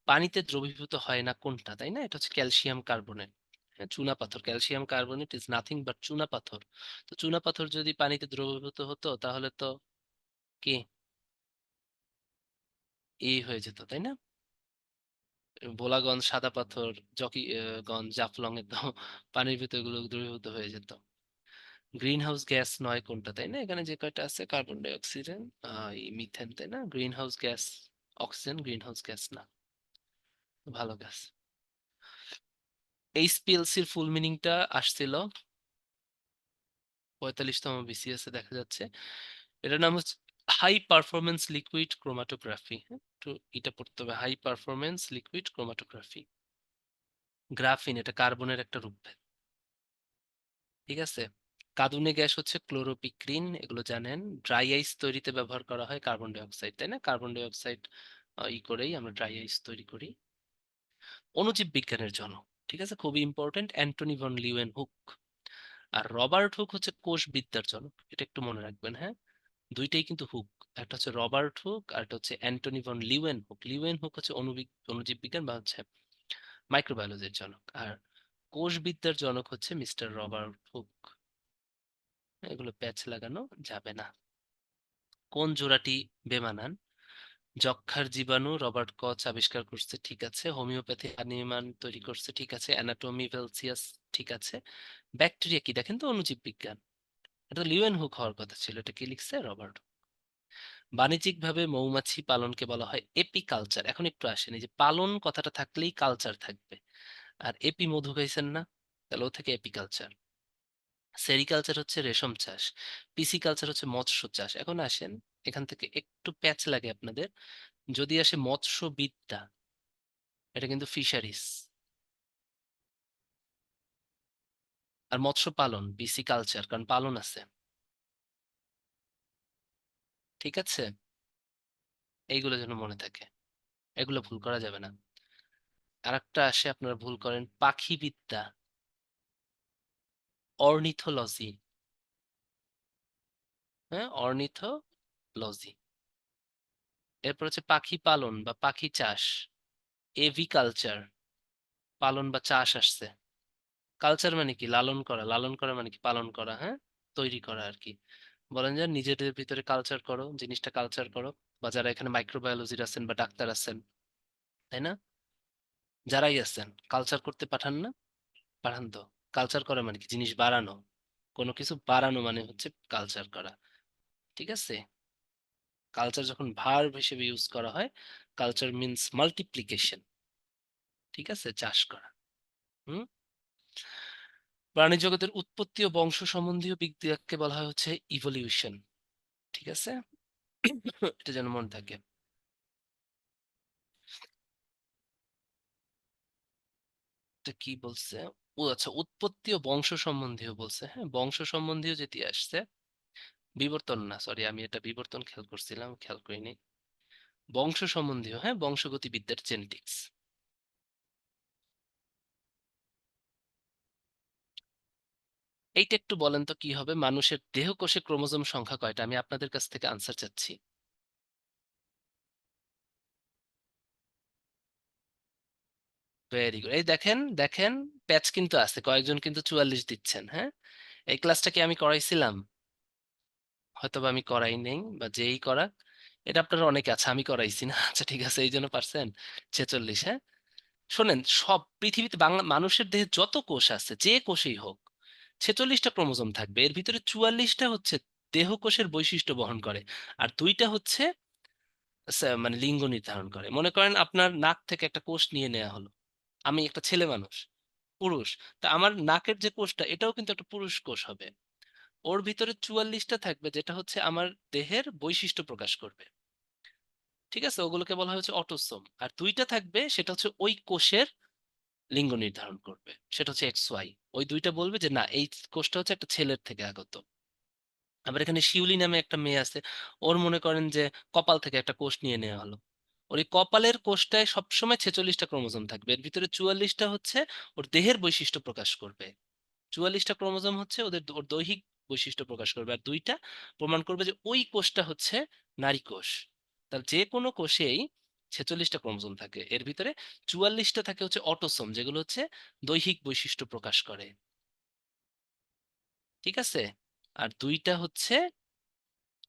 পানিতে দ্রবীভূত হয় না কোনটা, তাই না? এটা হচ্ছে ক্যালসিয়াম কার্বনেট। হ্যাঁ, চুনা পাথর, calcium carbonate is nothing but চুনা পাথর। তো চুনা পাথর যদি পানিতে দ্রবীভূত হতো তাহলে তো কি এই হয়ে যেত, তাই না? ভোলাগঞ্জ সাদা পাথর, গঞ্জ জাফলং এ তো পানির ভিতর এগুলো দ্রবীভূত হয়ে যেত। গ্রিন হাউস গ্যাস নয় কোনটা, তাই না? এখানে যে কয়টা আছে, কার্বন ডাই অক্সিজেন, মিথেন, তাই না? Green house gas, oxygen green house gas না, ভালো গ্যাস। এইচপিএলসির ফুল মিনিংটা আসছিল 45তম বিসিএস এ দেখা যাচ্ছে। এটার নাম হচ্ছে হাই পারফরমেন্স লিকুইড ক্রোমাটোগ্রাফি। একটু এটা পড়তে হবে, high performance liquid chromatography. Graphene, এটা কার্বনের একটা রূপ, ঠিক আছে। কাঁদুনে গ্যাস হচ্ছে ক্লোরোপিক্রিন, এগুলো জানেন। ড্রাই আইস তৈরিতে ব্যবহার করা হয় কার্বন ডাই অক্সাইড, তাই না? কার্বন ডাই অক্সাইড করেই আমরা ড্রাই আইস তৈরি করি। অণুজীব বিজ্ঞানের জনক, ঠিক আছে, খুবই important, Antony van Leeuwen hook. আর রবার্ট হুক হচ্ছে কোষ বিদ্যার জনক, এটা একটু মনে রাখবেন, হ্যাঁ। দুইটাই কিন্তু হুক, একটা হচ্ছে রবার্ট হুক আর একটা হচ্ছে Antony van Leeuwen hook. Leeuwen hook হচ্ছে অণুজীব বিজ্ঞান বা হচ্ছে মাইক্রোবায়োলজির জনক, আর কোষ বিদ্যার জনক হচ্ছে মিস্টার রবার্ট হুক। এগুলো প্যাচ লাগানো যাবে না। কোন জোড়াটি বেমানান? যক্ষ্মার জীবাণু রবার্ট কচ আবিষ্কার করছে, ঠিক আছে। হোমিওপ্যাথি নির্মাণ তৈরি করছে, ঠিক আছে। অ্যানাটমি ভেলসিয়াস, ঠিক আছে। ব্যাকটেরিয়া কি দেখেন তো, অণুজীব বিজ্ঞান। এটা লিওয়েন হুক হওয়ার কথা ছিল, এটা কি লিখছে? রবার্ট। বাণিজ্যিকভাবে মৌমাছি পালনকে বলা হয় এপিকালচার। এখন একটু আসেন, এই যে পালন কথাটা থাকলেই কালচার থাকবে, আর এপি মধু খাইছেন না, তাহলে ও থেকে এপিকালচার। সেরিকালচার হচ্ছে রেশম চাষ, পিসিকালচার হচ্ছে মৎস্য চাষ। এখন আসেন, এখান থেকে একটু প্যাচ লাগে আপনাদের। যদি আসে মৎস্যবিদ্যা, এটা কিন্তু ফিশারিজ। আর মৎস্য পালন বিসি কালচার, কারণ পালন আছে। ঠিক আছে, এইগুলো যেন মনে থাকে, এগুলো ভুল করা যাবে না। আরেকটা আসে, আপনারা ভুল করেন, পাখিবিদ্যা, অর্নিথোলজি। হ্যাঁ, অর্নিথোলজি। এরপর হচ্ছে পাখি পালন বা পাখি চাষ, এভি কালচার। পালন বা চাষ আসছে। কালচার মানে কি? লালন করা। লালন করা মানে কি? পালন করা, হ্যাঁ, তৈরি করা আর কি। বলেন যে নিজেদের ভিতরে কালচার করো, জিনিসটা কালচার করো। বা যারা এখানে মাইক্রোবায়োলজির আছেন বা ডাক্তার আছেন, তাই না, যারাই আছেন, কালচার করতে পাঠান না? পাঠান তো। কালচার করা মানে কি? জিনিস বাড়ানো। কোনো কিছু বাড়ানো মানে হচ্ছে কালচার করা। ঠিক আছে, কালচার যখন ভার্ব হিসেবে ইউজ করা হয়, কালচার মিন্স মাল্টিপ্লিকেশন। ঠিক আছে, চাষ করা। হুম। প্রাণী জগতের উৎপত্তি ও বংশ সম্বন্ধীয় বিজ্ঞানকে বলা হয় হচ্ছে ইভলিউশন। ঠিক আছে, এটা যেন মনে থাকে। এটা কি বলছে? ও আচ্ছা, উৎপত্তি ও বংশ সম্বন্ধীয় বলছে। হ্যাঁ, বংশ সম্বন্ধীয় যেটি আসছে, বিবর্তন না, সরি, আমি এটা বিবর্তন খেয়াল করছিলাম, খেয়াল করিনি। বংশ সম্বন্ধীয়, হ্যাঁ, বংশগতিবিদ্যার জেনেটিক্স। এইটা একটু বলেন তো কি হবে, মানুষের দেহকোষে ক্রোমোজোম সংখ্যা কয়টা? আমি আপনাদের কাছ থেকে আনসার চাচ্ছি। ভেরি গুড, এই দেখেন দেখেন, প্যাচ কিন্তু আছে, কয়েকজন কিন্তু 44 দিচ্ছেন। হ্যাঁ, এই ক্লাসটা কি আমি করাইছিলাম? হয়তো বা আমি করাই নেই, বা যেই করাক, এটা আপনারা অনেকে আছে, আমি করাইছি না। আচ্ছা ঠিক আছে, এই জন্য পারছেন 46। হ্যাঁ, শোনেন, সব পৃথিবীতে বাংলা মানুষের দেহে যত কোষ আছে, যে কোষেই হোক, 46টা ক্রোমোজোম থাকবে। এর ভিতরে 44টা হচ্ছে দেহ কোষের বৈশিষ্ট্য বহন করে, আর দুইটা হচ্ছে মানে লিঙ্গ নির্ধারণ করে। মনে করেন আপনার নাক থেকে একটা কোষ নিয়ে নেওয়া হলো, আমি একটা ছেলে মানুষ, পুরুষ, তা আমার নাকের যে কোষটা, এটাও কিন্তু একটা পুরুষ কোষ হবে। ওর ভিতরে 44টা থাকবে, যেটা হচ্ছে আমার দেহের বৈশিষ্ট্য প্রকাশ করবে। ঠিক আছে, ওগুলোকে বলা হচ্ছে অটোসোম। আর দুইটা থাকবে, সেটা হচ্ছে ওই কোষের লিঙ্গ নির্ধারণ করবে, সেটা হচ্ছে এক্স ওয়াই। ওই দুইটা বলবে যে না, এই কোষটা হচ্ছে একটা ছেলের থেকে আগত। আবার এখানে শিউলি নামে একটা মেয়ে আছে, ওর মনে করেন যে কপাল থেকে একটা কোষ নিয়ে নেওয়া হলো। ওর এই কপালের কোষটায় সবসময় 46টা ক্রোমোজোম থাকবে, এর ভিতরে 44টা হচ্ছে ওর দেহের বৈশিষ্ট্য প্রকাশ করবে। 44টা ক্রোমোজোম হচ্ছে ওর দৈহিক বৈশিষ্ট্য প্রকাশ করবে, আর দুইটা প্রমাণ করবে যে ওই কোষটা হচ্ছে নারী কোষ। তাহলে যে কোনো কোষেই 46টা ক্রোমোজোম থাকে, এর ভিতরে 44টা থাকে হচ্ছে অটোসোম, যেগুলো হচ্ছে দৈহিক বৈশিষ্ট্য প্রকাশ করে। ঠিক আছে, আর দুইটা হচ্ছে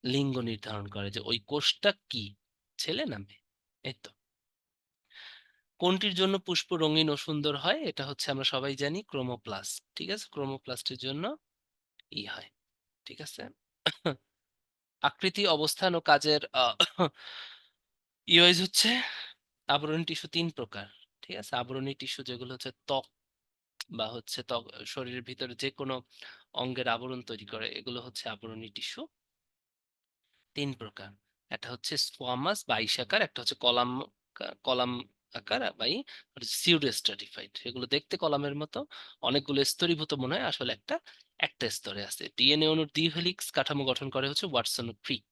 লিঙ্গ নির্ধারণ করে, যে ওই কোষটা কি, ছেলে না মেয়ে। এই তো। কোনটির জন্য পুষ্প রঙিন ও সুন্দর হয়? এটা হচ্ছে আমরা সবাই জানি, ক্রোমোপ্লাস্ট। ঠিক আছে, ক্রোমোপ্লাস্টের জন্য ই হয়। ঠিক আছে, আকৃতি, অবস্থান ও কাজের ইওয়াইজ হচ্ছে আবরণী টিস্যু তিন প্রকার। ঠিক আছে, আবরণী টিস্যু যেগুলো হচ্ছে ত্বক, বা হচ্ছে ত্বক, শরীরের ভিতরে যে কোনো অঙ্গের আবরণ তৈরি করে, এগুলো হচ্ছে আবরণী টিস্যু তিন প্রকার। একটা হচ্ছে স্কোয়ামাস বা আইসাকার, একটা হচ্ছে কলাম, কলাম আকার, বা সিউডো স্ট্রাটিফাইড। এগুলো দেখতে কলামের মতো, অনেকগুলো স্তরীভূত মনে হয়, আসলে একটা একটা স্তরে আছে। ডিএনএ অণুর দ্বি হেলিক্স কাঠামো গঠন করে হচ্ছে ওয়াটসন ক্রিক।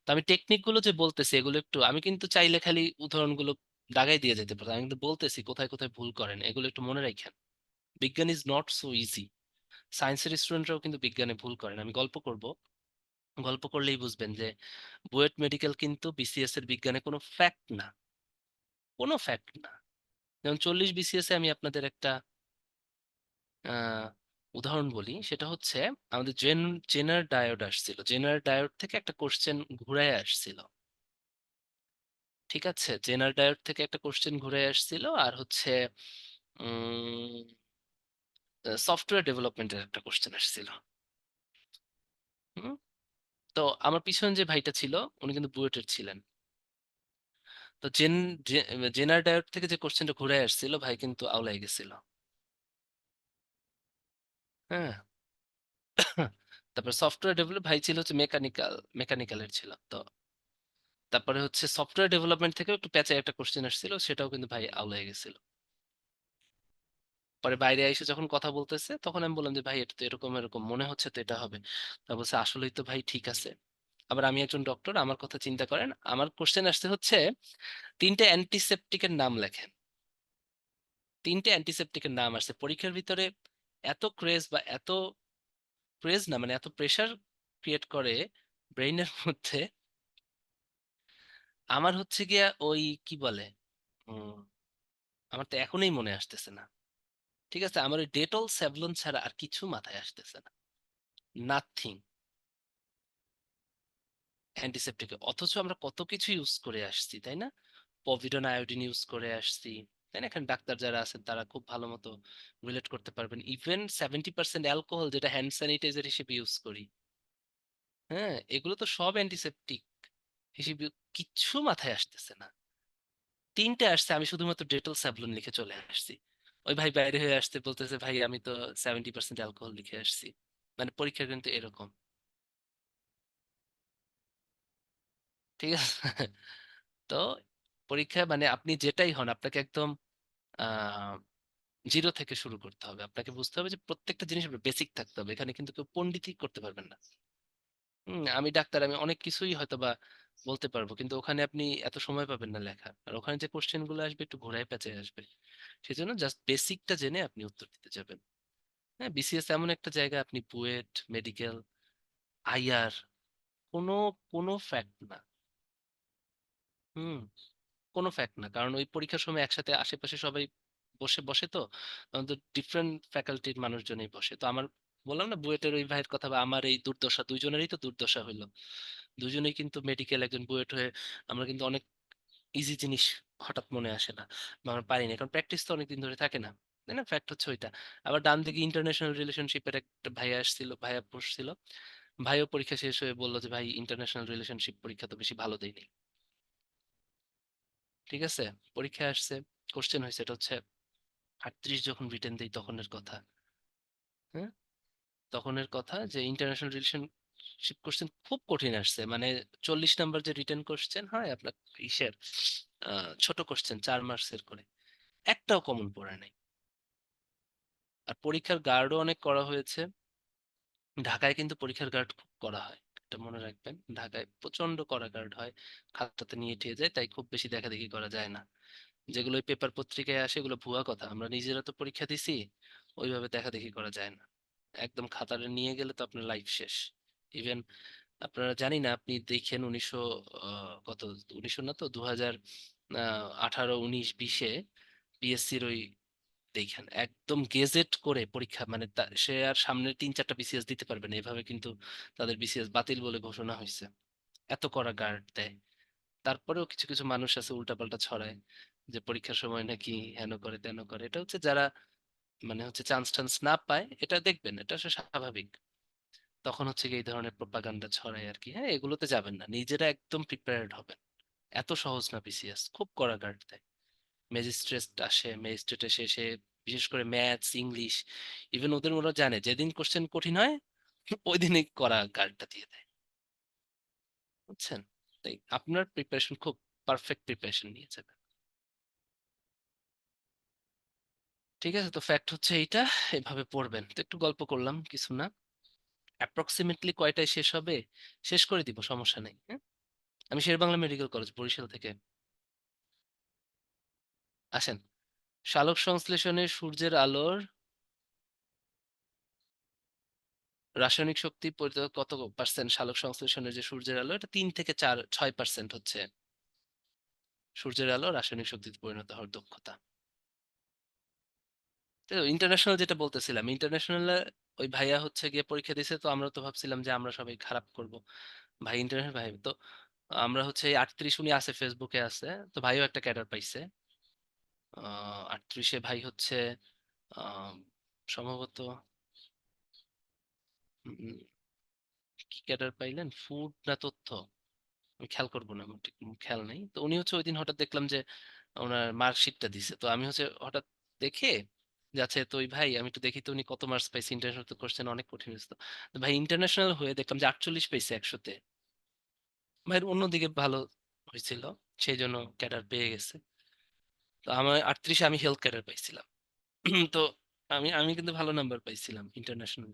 তো আমি টেকনিক গুলো যে বলতেছি, এগুলো একটু, আমি কিন্তু চাইলে খালি উদাহরণগুলো দাগাই দিয়ে যেতে পারি, আমি কিন্তু বলতেছি কোথায় কোথায় ভুল করেন, এগুলো একটু মনে রাখেন। বিজ্ঞান ইজ নট সো ইজি। সায়েন্সের স্টুডেন্টরাও কিন্তু বিজ্ঞানে ভুল করেন। আমি গল্প করব, গল্প করলেই বুঝবেন যে বুয়েট মেডিকেল কিন্তু বিসিএস এর বিজ্ঞানে কোনো ফ্যাক্ট না, কোনো ফ্যাক্ট না। যেমন 40 বিসিএস এ আমি আপনাদের একটা আহ উদাহরণ বলি, সেটা হচ্ছে আমাদের জেনার ডায়োড আসছিল, জেনার ডায়োড থেকে একটা কোশ্চেন ঘুরে আসছিল। ঠিক আছে, জেনার ডায়োড থেকে একটা কোশ্চেন ঘুরে আসছিল, আর হচ্ছে সফটওয়্যার ডেভেলপমেন্টের একটা কোশ্চেন আসছিল। হুম। তো আমার পিছনে যে ভাইটা ছিল, উনি কিন্তু বুয়েটের ছিলেন। তো জেনার ডায়োড থেকে যে কোশ্চেনটা ঘুরে আসছিল, ভাই কিন্তু আউলাই গেছিল। হ্যাঁ। তারপর সফটওয়্যার ডেভেলপ ভাই ছিল হচ্ছে মেকানিক্যালের ছিল তো। তারপরে হচ্ছে সফটওয়্যার ডেভেলপমেন্ট থেকে একটু প্যাচে একটা কোশ্চেন আসছিল, সেটাও কিন্তু ভাই আউল হয়ে গেছিল। পরে বাইরে এসে যখন কথা বলতেছে তখন আমি বললাম যে ভাই এটা তো এরকম এরকম মনে হচ্ছে, তো এটা হবে। তা বলছে আসলেই তো ভাই ঠিক আছে। আবার আমি একজন ডক্টর, আমার কথা চিন্তা করেন, আমার কোশ্চেন আসছে হচ্ছে তিনটে অ্যান্টিসেপটিকের নাম লেখেন। তিনটে অ্যান্টিসেপটিকের নাম আসছে পরীক্ষার ভিতরে। এত ক্রেজ বা এত ক্রেজ না মানে এত প্রেসার ক্রিয়েট করে ব্রেইনের মধ্যে। আমার হচ্ছে গিয়া ওই কি বলে, উম, আমার তো এখনই মনে আসতেছে না। ঠিক আছে, আমার ওই ডেটল স্যাভলন ছাড়া আর কিছু মাথায় আসতেছে না। নাথিং অ্যান্টিসেপ্টিক, অথচ আমরা কত কিছু ইউজ করে আসছি তাই না? পভিডন আয়োডিন ইউজ করে আসছি, তাই না? এখানে ডাক্তার যারা আছেন তারা খুব ভালো মতো রিলেট করতে পারবেন। ইভেন 70% অ্যালকোহল যেটা হ্যান্ড স্যানিটাইজার হিসেবে ইউজ করি, হ্যাঁ, এগুলো তো সব অ্যান্টিসেপ্টিক হিসেবে। কিচ্ছু মাথায় আসতেছে না। তিনটে আসছে, আমি শুধুমাত্র ডেটল স্যাভলন লিখে চলে আসছি। ওই ভাই বাইরে হয়ে আসতে বলতেছে ভাই আমি তো 70% অ্যালকোহল লিখে আসছি। মানে পরীক্ষা কিন্তু এরকম। ঠিক আছে। তো পরীক্ষা মানে আপনি যেটাই হন আপনাকে একদম আহ জিরো থেকে শুরু করতে হবে। আপনাকে বুঝতে হবে যে প্রত্যেকটা জিনিস বেসিক থাকতে হবে, এখানে কিন্তু কেউ পণ্ডিতই করতে পারবেন না। আমি ডাক্তার, আমি অনেক কিছুই হয়তো বা বলতে পারবো, কিন্তু ওখানে আপনি এত সময় পাবেন না লেখার, আর ওখানে যে কোশ্চেন গুলো আসবে একটু ঘোরায় পেঁচায় আসবে। সেজন্য জাস্ট বেসিকটা জেনে আপনি উত্তর দিতে যাবেন। হ্যাঁ, বিসিএস এমন একটা জায়গা, আপনি বুয়েট, মেডিকেল, আইআর, কোনো কোনো ফ্যাক্ট না। হুম কোনো ফ্যাক্ট না, কারণ ওই পরীক্ষার সময় একসাথে আশেপাশে সবাই বসে বসে তো, আমাদের ডিফারেন্ট ফ্যাকাল্টির মানুষজনই বসে। তো আমার বললাম না বুয়েটের ওই ভাইয়ের কথা, বা আমার এই দুর্দশা, দুইজনেরই তো দুর্দশা হইলো। দুজনেই কিন্তু মেডিকেল, একজন বুয়েট হয়ে আমরা কিন্তু অনেক ইজি জিনিস হঠাৎ মনে আসে না, বা আমরা পারি না, কারণ প্র্যাকটিস তো অনেকদিন ধরে থাকে না, তাই না? ফ্যাক্ট হচ্ছে ওইটা। আবার ডান দিকে ইন্টারন্যাশনাল রিলেশনশিপের একটা ভাইয়া আসছিল, ভাইয়া বসছিল। ভাইও পরীক্ষা শেষ হয়ে বললো যে ভাই ইন্টারন্যাশনাল রিলেশনশিপ পরীক্ষা তো বেশি ভালো দেয়নি। ঠিক আছে, পরীক্ষায় আসছে, কোশ্চেন হয়েছে, এটা হচ্ছে 38 যখন রিটেন দেই তখনের কথা। হ্যাঁ, তখনের কথা যে ইন্টারন্যাশনাল রিলেশনশিপ কোশ্চেন খুব কঠিন আসছে, মানে 40 নাম্বার যে রিটেন কোশ্চেন হয় আপনার ইসের, ছোট কোশ্চেন 4 মার্কসের করে, একটাও কমন পড়ে নাই। আর পরীক্ষার গার্ডও অনেক করা হয়েছে। ঢাকায় কিন্তু পরীক্ষার গার্ড খুব করা হয়, এটা মনে রাখবেন, ঢাকায় প্রচন্ড কড়া গার্ড হয়। খাতাতে নিয়ে ঠেয়ে যায়, তাই খুব বেশি দেখা দেখি করা যায় না। যেগুলো পেপার পত্রিকায় আসে এগুলো ভুয়া কথা, আমরা নিজেরা তো পরীক্ষা দিছি, ওইভাবে দেখা দেখি করা যায় না। একদম খাতাটা নিয়ে গেলে তো আপনার লাইফ শেষ। ইভেন আপনারা জানি না, আপনি দেখেন 1900 কত, 1900 না তো 2018, 19, 20-এ পিএসসির ওই, দেখেন একদম গেজেট করে পরীক্ষা, মানে সে আর সামনে 3-4টা বিসিএস দিতে পারবে না, এভাবে কিন্তু তাদের বিসিএস বাতিল বলে ঘোষণা হয়েছে। এত কড়া গার্ড দেয়। তারপরেও কিছু কিছু মানুষ আছে উল্টাপাল্টা ছড়ায়, যে পরীক্ষার সময় নাকি হেন করে তেন করে। এটা হচ্ছে যারা মানে হচ্ছে চান্স টান্স না পায়, এটা দেখবেন, এটা হচ্ছে স্বাভাবিক। তখন হচ্ছে কি এই ধরনের প্রপাগান্ডা ছড়ায় আর কি। হ্যাঁ, এগুলোতে যাবেন না, নিজেরা একদম প্রিপেয়ার্ড হবেন। এত সহজ না বিসিএস, খুব কড়া গার্ড দেয়। ম্যাজিস্ট্রেট আসে, ম্যাজিস্ট্রেট এসে সে বিশেষ করে ম্যাথস, ইংলিশ, ইভেন ওদের ওরা জানে যেদিন কোশ্চেন কঠিন হয় ওই দিনই করা গার্ডটা দিয়ে দেয়। বুঝছেন? তাই আপনার প্রিপারেশন খুব পারফেক্ট প্রিপারেশন নিয়ে যাবে। ঠিক আছে, তো ফ্যাক্ট হচ্ছে এইটা, এভাবে পড়বেন। তো একটু গল্প করলাম, কিছু না। অ্যাপ্রক্সিমেটলি কয়টায় শেষ হবে, শেষ করে দিব, সমস্যা নেই। হ্যাঁ, আমি শেরেবাংলা মেডিকেল কলেজ বরিশাল থেকে। আসেন, সালোক সংশ্লেষণে সূর্যের আলোর রাসায়নিক শক্তি কত পার্সেন্ট? সালোক সংশ্লেষণের যে সূর্যের আলো, এটা 3 থেকে 6% হচ্ছে সূর্যের আলো রাসায়নিক শক্তিতে পরিণত হওয়ার দক্ষতা। তো ইন্টারন্যাশনাল যেটা বলতেছিলাম, ইন্টারন্যাশনাল ওই ভাইয়া হচ্ছে গিয়ে পরীক্ষা দিছে, তো আমরা তো ভাবছিলাম যে আমরা সবাই খারাপ করব। ভাই ইন্টারন্যাশনাল ভাই তো, আমরা হচ্ছে এই 38, উনি আছে ফেসবুকে আছে, তো ভাইও একটা ক্যাডার পাইছে। 38-এ ভাই হচ্ছে আহ, সম্ভবত উম, কি ক্যাডার পাইলেন, ফুড না তথ্য, আমি খেয়াল করবো না, আমার ঠিক খেয়াল নেই। তো উনি হচ্ছে ওই দিন হঠাৎ দেখলাম যে ওনার মার্কশিটটা দিছে, তো আমি হচ্ছে হঠাৎ দেখে যাচ্ছে তো ওই ভাই আমি একটু দেখি তো উনি কত মার্কস পাইছে ইন্টারন্যাশনাল, তো কোশ্চেন অনেক কঠিন হয়েছে। তো ভাই ইন্টারন্যাশনাল হয়ে দেখলাম যে 48 পাইছে 100-তে। ভাই অন্যদিকে ভালো হয়েছিল, সেই জন্য ক্যাডার পেয়ে গেছে। তো আমার 38-এ আমি হেলথ ক্যাডার পাইছিলাম। তো আমি আমি কিন্তু ভালো নাম্বার পাইছিলাম ইন্টারন্যাশনাল।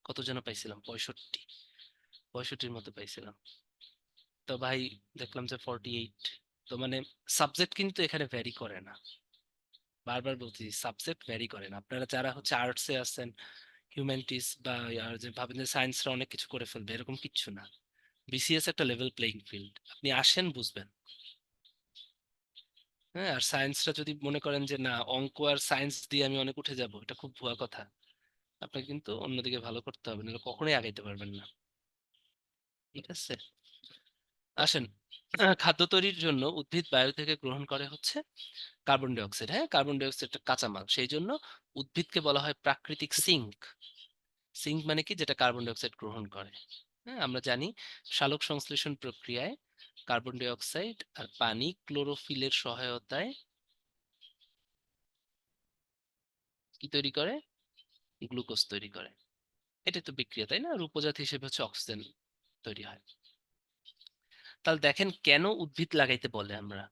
কত যেন পাইছিলাম, 65, 65-র মতো পাইছিলাম। তো ভাই দেখলাম যে 48। তো মানে সাবজেক্ট কিন্তু এখানে ভ্যারি করে না, বারবার বলছি সাবজেক্ট ভ্যারি করে না। আপনারা যারা হচ্ছে আর্টসে আছেন, হিউম্যানিটিস বা আর যে ভাবেন যে সায়েন্সরা অনেক কিছু করে ফেলবে, এরকম কিচ্ছু না। বিসিএস একটা লেভেল প্লেইং ফিল্ড, আপনি আসেন বুঝবেন। হ্যাঁ, আর সায়েন্সটা যদি মনে করেন যে না অঙ্ক আর সায়েন্স দিয়ে আমি অনেক উঠে যাব, এটা খুব ভুয়া কথা। আপনাকে কিন্তু অন্যদিকে ভালো করতে হবে, নাহলে কখনোই আগাইতে পারবেন না। ঠিক আছে, আসেন। খাদ্য তৈরির জন্য উদ্ভিদ বায়ু থেকে গ্রহণ করে হচ্ছে কার্বন ডাই অক্সাইড। হ্যাঁ, কার্বন ডাই অক্সাইড একটা কাঁচামাল, সেই জন্য উদ্ভিদকে বলা হয় প্রাকৃতিক সিঙ্ক। সিঙ্ক মানে কি, যেটা কার্বন ডাই অক্সাইড গ্রহণ করে। হ্যাঁ, আমরা জানি সালোক সংশ্লেষণ প্রক্রিয়ায় কার্বন ডাই অক্সাইড আর পানি ক্লোরোফিলের সহায়তায় কি তৈরি করে, গ্লুকোজ তৈরি করে। এটা তো বিক্রিয়া, তাই না? আর উপজাত হিসেবে হচ্ছে অক্সিজেন তৈরি হয়। তাহলে দেখেন কেন উদ্ভিদ লাগাইতে বলে আমরা,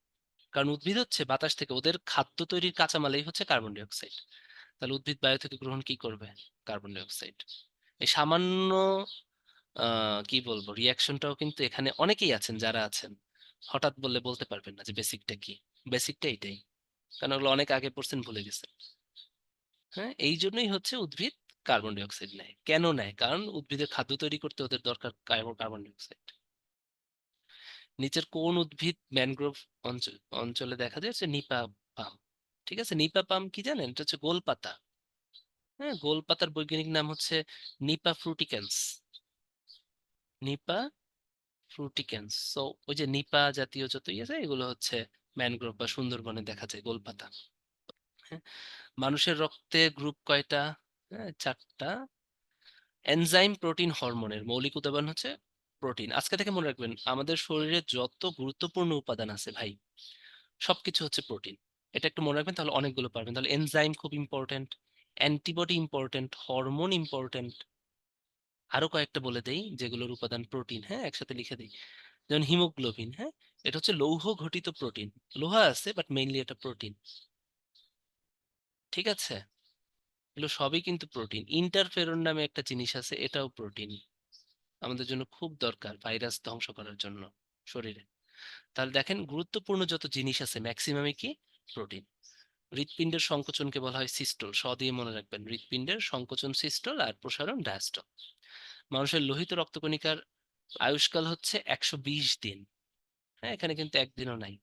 কারণ উদ্ভিদ হচ্ছে বাতাস থেকে ওদের খাদ্য তৈরির কাঁচামালই হচ্ছে কার্বন ডাই অক্সাইড। তাহলে উদ্ভিদ বায়ু থেকে গ্রহণ কি করবে, কার্বন ডাই অক্সাইড। এই সামান্য কি বলবো রিয়াকশনটাও কিন্তু এখানে অনেকেই আছেন যারা আছেন হঠাৎ বললে বলতে পারবেন না যে বেসিকটা কি। বেসিকটা এটাই, কারণ ওগুলো অনেক আগে পড়ছেন, ভুলে গেছেন। হ্যাঁ, এই জন্যই হচ্ছে উদ্ভিদ কার্বন ডাই অক্সাইড নেয়। কেন নেয়? কারণ উদ্ভিদের খাদ্য তৈরি করতে ওদের দরকার কার্বন ডাই অক্সাইড। নিচের কোন উদ্ভিদ ম্যানগ্রোভ অঞ্চলে দেখা যায়? হচ্ছে নিপা পাম। ঠিক আছে, নিপা পাম কি জানেন? এটা হচ্ছে গোলপাতা। হ্যাঁ, গোলপাতার বৈজ্ঞানিক নাম হচ্ছে Nypa fruticans. Nypa fruticans. So ওই যে নিপা জাতীয় যত আছে এগুলো হচ্ছে ম্যানগ্রোভ বা সুন্দরবনে দেখা যায় গোলপাতা। হ্যাঁ, মানুষের রক্তে গ্রুপ কয়টা? হ্যাঁ, 4টা। এনজাইম প্রোটিন হরমোনের মৌলিক উপাদান হচ্ছে প্রোটিন। আজকে থেকে মনে রাখবেন আমাদের শরীরে যত গুরুত্বপূর্ণ উপাদান আছে ভাই, সবকিছু হচ্ছে প্রোটিন। এটা একটু মনে রাখবেন, তাহলে অনেকগুলো পারবেন। তাহলে এনজাইম খুব important, antibody important, hormone important. আরো কয়েকটা বলে দেই যেগুলোর উপাদান প্রোটিন, হ্যাঁ একসাথে লিখে দিই। যেমন হিমোগ্লোবিন, হ্যাঁ এটা হচ্ছে লৌহ ঘটিত প্রোটিন। লোহা আছে বাট মেইনলি এটা প্রোটিন। ঠিক আছে, এগুলো সবই কিন্তু প্রোটিন। ইন্টারফেরন নামে একটা জিনিস আছে, এটাও প্রোটিন, আমাদের জন্য খুব দরকার ভাইরাস ধ্বংস করার জন্য শরীরে। তাহলে দেখেন গুরুত্বপূর্ণ যত জিনিস আছে ম্যাক্সিমামই কি, প্রোটিন। হৃৎপিণ্ডের সংকোচনকে বলা হয় সিস্টোল, দিয়ে মনে রাখবেন হৃৎপিণ্ডের সংকোচন সিস্টোল আর প্রসারণ ডায়াস্টল। মানুষের লোহিত রক্তকণিকার আয়ুষ্কাল হচ্ছে 120 দিন। হ্যাঁ, এখানে কিন্তু একদিনও নাই,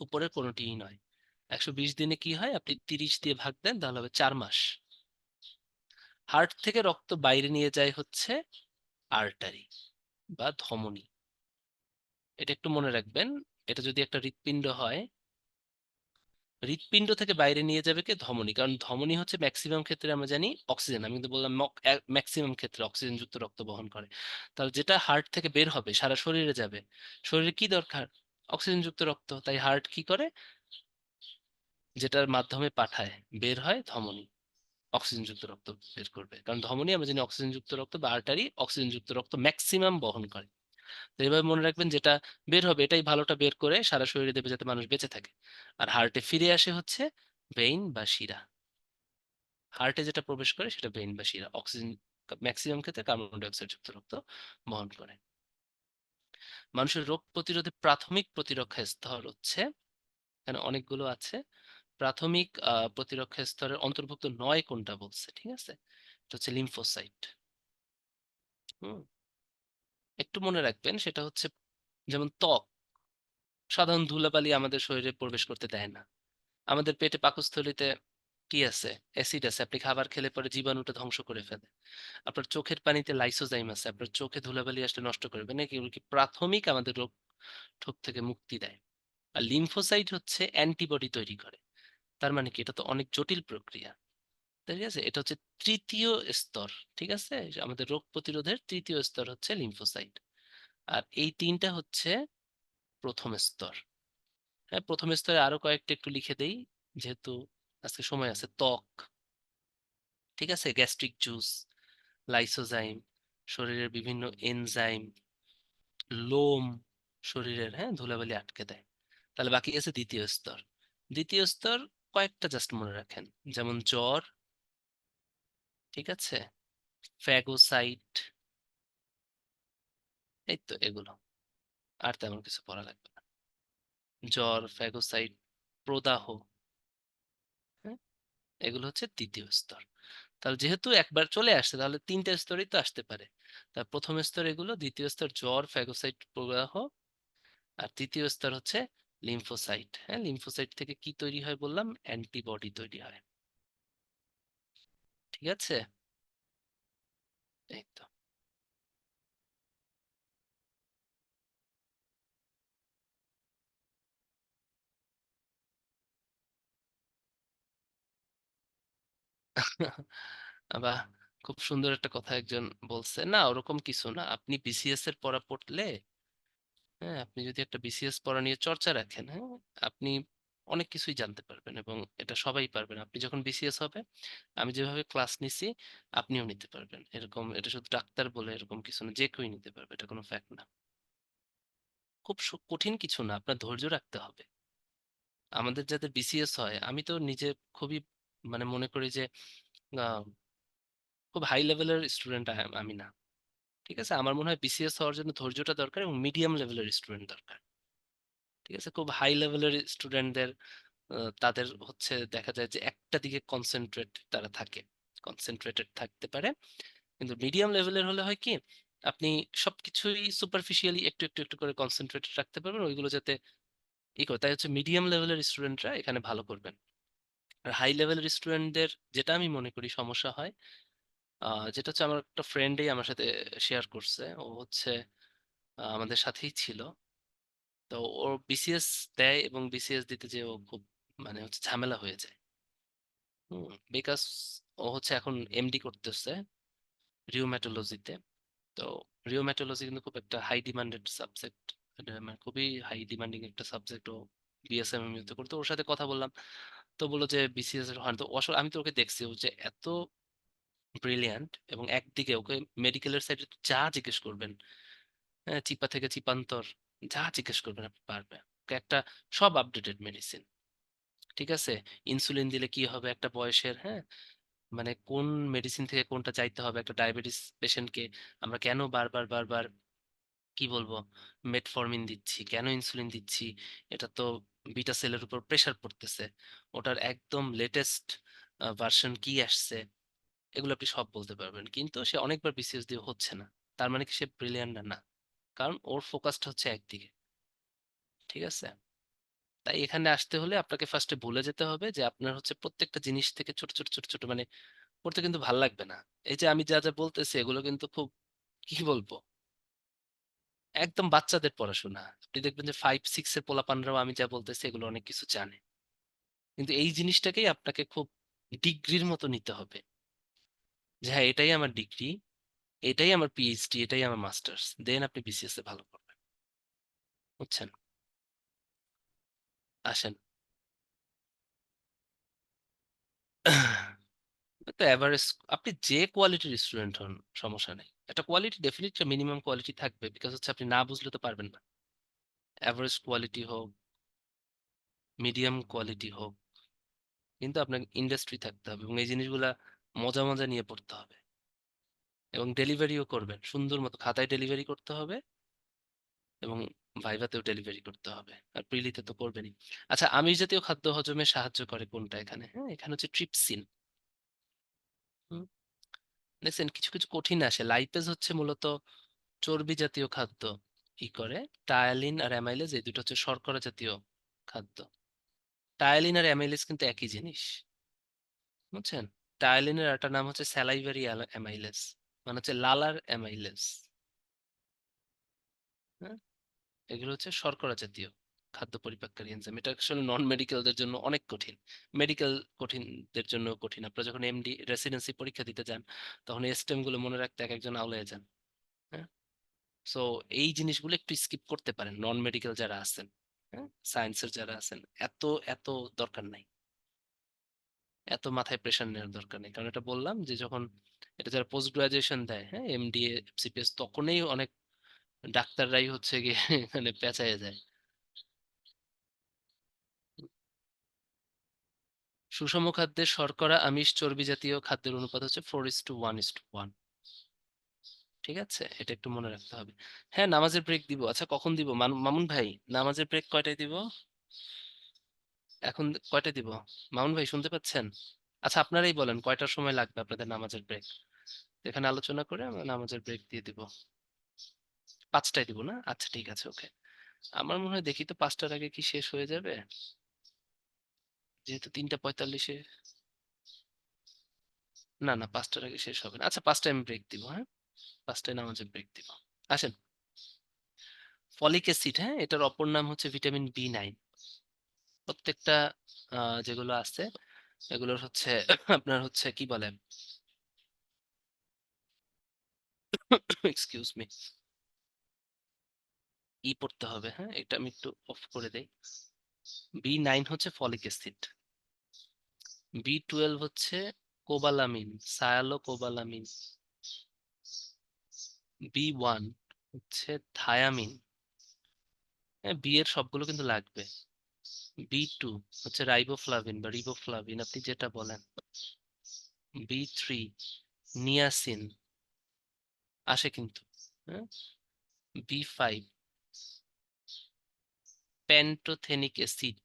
উপরের কোনোটিই নয়। 120 দিনে কি হয়, আপনি 30 দিয়ে ভাগ দেন তাহলে হবে 4 মাস। হার্ট থেকে রক্ত বাইরে নিয়ে যায় হচ্ছে আর্টারি বা ধমনী। এটা একটু মনে রাখবেন। এটা যদি একটা হৃৎপিণ্ড হয়, হৃৎপিণ্ড থেকে বাইরে নিয়ে যাবে কে, ধমনী। কারণ ধমনী হচ্ছে ম্যাক্সিমাম ক্ষেত্রে আমরা জানি অক্সিজেন, আমি কিন্তু বললাম ম্যাক্সিমাম ক্ষেত্রে অক্সিজেন যুক্ত রক্ত বহন করে। তাহলে যেটা হার্ট থেকে বের হবে সারা শরীরে যাবে, শরীরে কি দরকার, অক্সিজেন যুক্ত রক্ত। তাই হার্ট কি করে, যেটার মাধ্যমে পাঠায়, বের হয় ধমনী, অক্সিজেন যুক্ত রক্ত বের করবে। কারণ ধমনী আমরা জানি অক্সিজেন যুক্ত রক্ত বা আর্টারি অক্সিজেন যুক্ত রক্ত ম্যাক্সিমাম বহন করে। তো এইভাবে মনে রাখবেন, যেটা বের হবে এটাই ভালোটা বের করে সারা শরীরে দেবে যাতে মানুষ বেঁচে থাকে। আর হার্টে ফিরে আসে হচ্ছে ভেইন বা শিরা। হার্টে যেটা প্রবেশ করে সেটা ভেইন বা শিরা, অক্সিজেন ম্যাক্সিমাম ক্ষেত্রে কার্বন ডাই অক্সাইড যুক্ত রক্ত বহন করে। মানুষের রোগ প্রতিরোধে প্রাথমিক প্রতিরক্ষা স্তর হচ্ছে, এখানে অনেকগুলো আছে। প্রাথমিক প্রতিরক্ষা স্তরের অন্তর্ভুক্ত নয় কোনটা বলছে, ঠিক আছে? এটা হচ্ছে লিম্ফোসাইট। হুম, একটু মনে রাখবেন সেটা হচ্ছে, যেমন ত্বক সাধারণ ধুলাবালি আমাদের শরীরে প্রবেশ করতে দেয় না। আমাদের পেটে পাকস্থলীতে কি আছে, অ্যাসিড আছে, আপনি খাবার খেলে পরে জীবাণুটা ধ্বংস করে ফেলে। আপনার চোখের পানিতে লাইসোজাইম আছে, আপনার চোখে ধুলাবালি আসলে নষ্ট করবে না, এগুলো কি প্রাথমিক আমাদের রোগ ঠোক থেকে মুক্তি দেয়। আর লিম্ফোসাইট হচ্ছে অ্যান্টিবডি তৈরি করে। তার মানে কি, এটা তো অনেক জটিল প্রক্রিয়া। ঠিক আছে, এটা হচ্ছে তৃতীয় স্তর। ঠিক আছে, আমাদের রোগ প্রতিরোধের তৃতীয় স্তর হচ্ছে লিম্ফোসাইট। আর এই তিনটা হচ্ছে প্রথম স্তর। হ্যাঁ, প্রথম স্তরে আরো কয়েকটা একটু লিখে দেই, যেহেতু আজকে সময় আছে। ত্বক, ঠিক আছে, গ্যাস্ট্রিক জুস, লাইসোজাইম, শরীরের বিভিন্ন এনজাইম, লোম, শরীরের হ্যাঁ ধুলাবালি আটকে দেয়। তাহলে বাকি আছে দ্বিতীয় স্তর। দ্বিতীয় স্তর কয়েকটা জাস্ট মনে রাখেন, যেমন জ্বর, ঠিক আছে, ফ্যাগোসাইট, এই তো এগুলো, আর তেমন কিছু পড়া লাগবে না। জ্বর, ফ্যাগোসাইট, প্রদাহ, হ্যাঁ, এগুলো হচ্ছে দ্বিতীয় স্তর। তাহলে যেহেতু একবার চলে আসছে, তাহলে তিনটে স্তরই তো আসতে পারে। তা প্রথম স্তর এগুলো, দ্বিতীয় স্তর জ্বর, ফ্যাগোসাইট, প্রদাহ, আর তৃতীয় স্তর হচ্ছে লিম্ফোসাইট। হ্যাঁ, লিম্ফোসাইট থেকে কি তৈরি হয় বললাম, অ্যান্টিবডি তৈরি হয়। ঠিক আছে, এই তো। বাহ, খুব সুন্দর একটা কথা একজন বলছে। না, ওরকম কিছু না। আপনি বিসিএস এর পড়া পড়লে, হ্যাঁ, আপনি যদি একটা বিসিএস পড়া নিয়ে চর্চা রাখেন, হ্যাঁ, আপনি অনেক কিছুই জানতে পারবেন, এবং এটা সবাই পারবেন। আপনি যখন বিসিএস হবে, আমি যেভাবে ক্লাস নিছি, আপনিও নিতে পারবেন এরকম। এটা শুধু ডাক্তার বলে এরকম কিছু না, যে কেউই নিতে পারবে, এটা কোনো ফ্যাক্ট না। খুব কঠিন কিছু না, আপনার ধৈর্য রাখতে হবে। আমাদের যাদের বিসিএস হয়, আমি তো নিজে খুবই মানে মনে করি যে আহ, খুব হাই লেভেলের স্টুডেন্ট আমি না। ঠিক আছে, আমার মনে হয় বিসিএস হওয়ার জন্য ধৈর্যটা দরকার এবং মিডিয়াম লেভেলের স্টুডেন্ট দরকার। ঠিক আছে, খুব হাই লেভেলের স্টুডেন্টদের তাদের হচ্ছে দেখা যায় যে একটা দিকে কনসেন্ট্রেট তারা থাকে, কনসেন্ট্রেটেড থাকতে পারে। কিন্তু মিডিয়াম লেভেলের হলে হয় কি, আপনি সবকিছুই সুপারফিশিয়ালি একটু একটু একটু করে কনসেন্ট্রেটেড রাখতে পারবেন, ওইগুলো যাতে ই করে। তাই হচ্ছে মিডিয়াম লেভেলের স্টুডেন্টরা এখানে ভালো করবেন। আর হাই লেভেলের স্টুডেন্টদের যেটা আমি মনে করি সমস্যা হয়, যেটা হচ্ছে আমার একটা ফ্রেন্ডই আমার সাথে শেয়ার করছে। ও হচ্ছে আমাদের সাথেই ছিল। তো ওর বিসিএস দেয়, এবং বিসিএস দিতে যে ও খুব মানে হচ্ছে ঝামেলা হয়ে যায়। বিকজ ও হচ্ছে এখন এমডি করতেছে রিউম্যাটোলজিতে। তো রিউম্যাটোলজি কিন্তু খুব একটা হাই ডিমান্ডেড সাবজেক্ট, মানে খুবই হাই ডিমান্ডিং একটা সাবজেক্ট। ও বিএসএমএম তে করতো, ওর সাথে কথা বললাম। তো বললো যে বিসিএস এর হয় না। তো আসলে আমি তো ওকে দেখছি, ও যে এত ব্রিলিয়ান্ট, এবং একদিকে ওকে মেডিকেলের সাইডে যা জিজ্ঞেস করবেন, হ্যাঁ, চিপা থেকে চিপান্তর, যা জিজ্ঞেস করবেন আপনি পারবে। ওকে একটা সব আপডেটেড মেডিসিন, ঠিক আছে, ইনসুলিন দিলে কি হবে একটা বয়সের, হ্যাঁ, মানে কোন মেডিসিন থেকে কোনটা চাইতে হবে একটা ডায়াবেটিস পেশেন্টকে, আমরা কেন বারবার বারবার কি বলবো মেটফরমিন দিচ্ছি, কেন ইনসুলিন দিচ্ছি, এটা তো বিটা সেলের উপর প্রেসার পড়তেছে, ওটার একদম লেটেস্ট ভার্সন কি আসছে, এগুলো আপনি সব বলতে পারবেন। কিন্তু সে অনেকবার বিসিএস দিয়ে হচ্ছে না, তার মানে কি সে ব্রিলিয়ান্ট না? না, কারণ ওর ফোকাসটা হচ্ছে একদিকে। ঠিক আছে, তাই এখানে আসতে হলে আপনাকে ফার্স্টে ভুলে যেতে হবে যে আপনার হচ্ছে প্রত্যেকটা জিনিস থেকে ছোট ছোট ছোট ছোট মানে পড়তে কিন্তু ভাল লাগবে না। এই যে আমি যা যা বলতেছি এগুলো কিন্তু খুব কি বলবো, একদম বাচ্চাদের পড়াশোনা। আপনি দেখবেন যে 5 6 এর পোলাপানরাও আমি যা বলতেছি এগুলো অনেক কিছু জানে। কিন্তু এই জিনিসটাকেই আপনাকে খুব ডিগ্রির মতো নিতে হবে, যে হ্যাঁ এটাই আমার ডিগ্রি, এটাই আমার পিএইচডি, এটাই আমার মাস্টার্স, দেন আপনি বিসিএস এ ভালো করবেন। বুঝছেন? আসেন। তো এভারেজ, আপনি যে কোয়ালিটির স্টুডেন্ট হন, সমস্যা নেই। একটা কোয়ালিটি ডেফিনেটলি মিনিমাম কোয়ালিটি থাকবে, বিকজ হচ্ছে আপনি না বুঝলে তো পারবেন না। অ্যাভারেজ কোয়ালিটি হোক, মিডিয়াম কোয়ালিটি হোক, কিন্তু আপনার ইন্ডাস্ট্রি থাকতে হবে, এবং এই জিনিসগুলা মজা মজা নিয়ে পড়তে হবে। এবং ডেলিভারিও করবেন সুন্দর মতো, খাতায় ডেলিভারি করতে হবে, এবং ভাইভাতেও ডেলিভারি করতে হবে, আর প্রিলিতে তো করবেনই। আচ্ছা, আমিষ জাতীয় খাদ্য হজমে সাহায্য করে কোনটা এখানে? হ্যাঁ, এখানে হচ্ছে ট্রিপসিন। হুম, দেখছেন কিছু কিছু কঠিন আসে। লাইপেজ হচ্ছে মূলত চর্বি জাতীয় খাদ্য ই করে। টায়ালিন আর অ্যামাইলেজ এই দুটো হচ্ছে শর্করা জাতীয় খাদ্য। টায়ালিন আর অ্যামাইলেজ কিন্তু একই জিনিস, বুঝছেন? টায়ালিনের একটা নাম হচ্ছে স্যালাইভারি অ্যামাইলেজ, মানে হচ্ছে লালার অ্যামাইলেজ। হ্যাঁ, এগুলো হচ্ছে শর্করা জাতীয় খাদ্য পরিপাককারী এনজাইম। এটা আসলে নন মেডিকেলদের জন্য অনেক কঠিন, মেডিকেল কঠিনদের জন্য কঠিন। আপনারা যখন এমডি রেসিডেন্সি পরীক্ষা দিতে যান, তখন এই স্টেম গুলো মনে রাখতে এক একজন আউলায় যান। হ্যাঁ, সো এই জিনিসগুলো একটু স্কিপ করতে পারেন নন মেডিকেল যারা আছেন, হ্যাঁ, সায়েন্সের যারা আছেন, এত এত দরকার নাই। এত মাথায় প্রেশার নেওয়ার দরকার নেই, কারণ এটা বললাম যে যখন এটা যারা পোস্ট গ্রাজুয়েশন দেয়, হ্যাঁ, এমডিএ সিপিএস, তখনই অনেক ডাক্তাররাই হচ্ছে গিয়ে মানে পেঁচায় যায়। সুষম খাদ্যে শর্করা, আমিষ, চর্বি জাতীয় খাদ্যের অনুপাত হচ্ছে 4:1:1। ঠিক আছে, এটা একটু মনে রাখতে হবে। হ্যাঁ, নামাজের ব্রেক দিব। আচ্ছা, কখন দিব মামুন ভাই? নামাজের ব্রেক কয়টায় দিব? এখন কয়টায় দিব? মামুন ভাই শুনতে পাচ্ছেন? আচ্ছা, আপনারাই বলেন কয়টার সময় লাগবে আপনাদের নামাজের ব্রেক। এখানে আলোচনা করে আমরা নামাজের ব্রেক দিয়ে দিব। 5টায় দিব না? আচ্ছা ঠিক আছে, ওকে। আমার মনে হয় দেখি তো 5টার আগে কি শেষ হয়ে যাবে, যেহেতু 3:45-এ। না না, 5টার আগে শেষ হবে না। আচ্ছা, 5টায় আমি ব্রেক দিব, হ্যাঁ। 5টায় নামাজের ব্রেক দিব। আসেন, ফলিক অ্যাসিড, হ্যাঁ, এটার অপর নাম হচ্ছে ভিটামিন বি 9। প্রত্যেকটা যেগুলো আছে এগুলোর হচ্ছে আপনার হচ্ছে কি বলে, এক্সকিউজ মি, পড়তে হবে, হ্যাঁ, এটা আমি একটু অফ করে দেই। বি 9 হচ্ছে ফলিক অ্যাসিড। বি 12 হচ্ছে কোবালামিন, সায়ালো কোবালামিন। বি 1 হচ্ছে থায়ামিন। হ্যাঁ, বি এর সবগুলো কিন্তু লাগবে। বি 2 হচ্ছে রাইবোফ্লাভিন বা রিবোফ্লাভিন, আপনি যেটা বলেন। বি 3 নিয়াসিন, আসে কিন্তু। হ্যাঁ। B 5 pantothenic acid.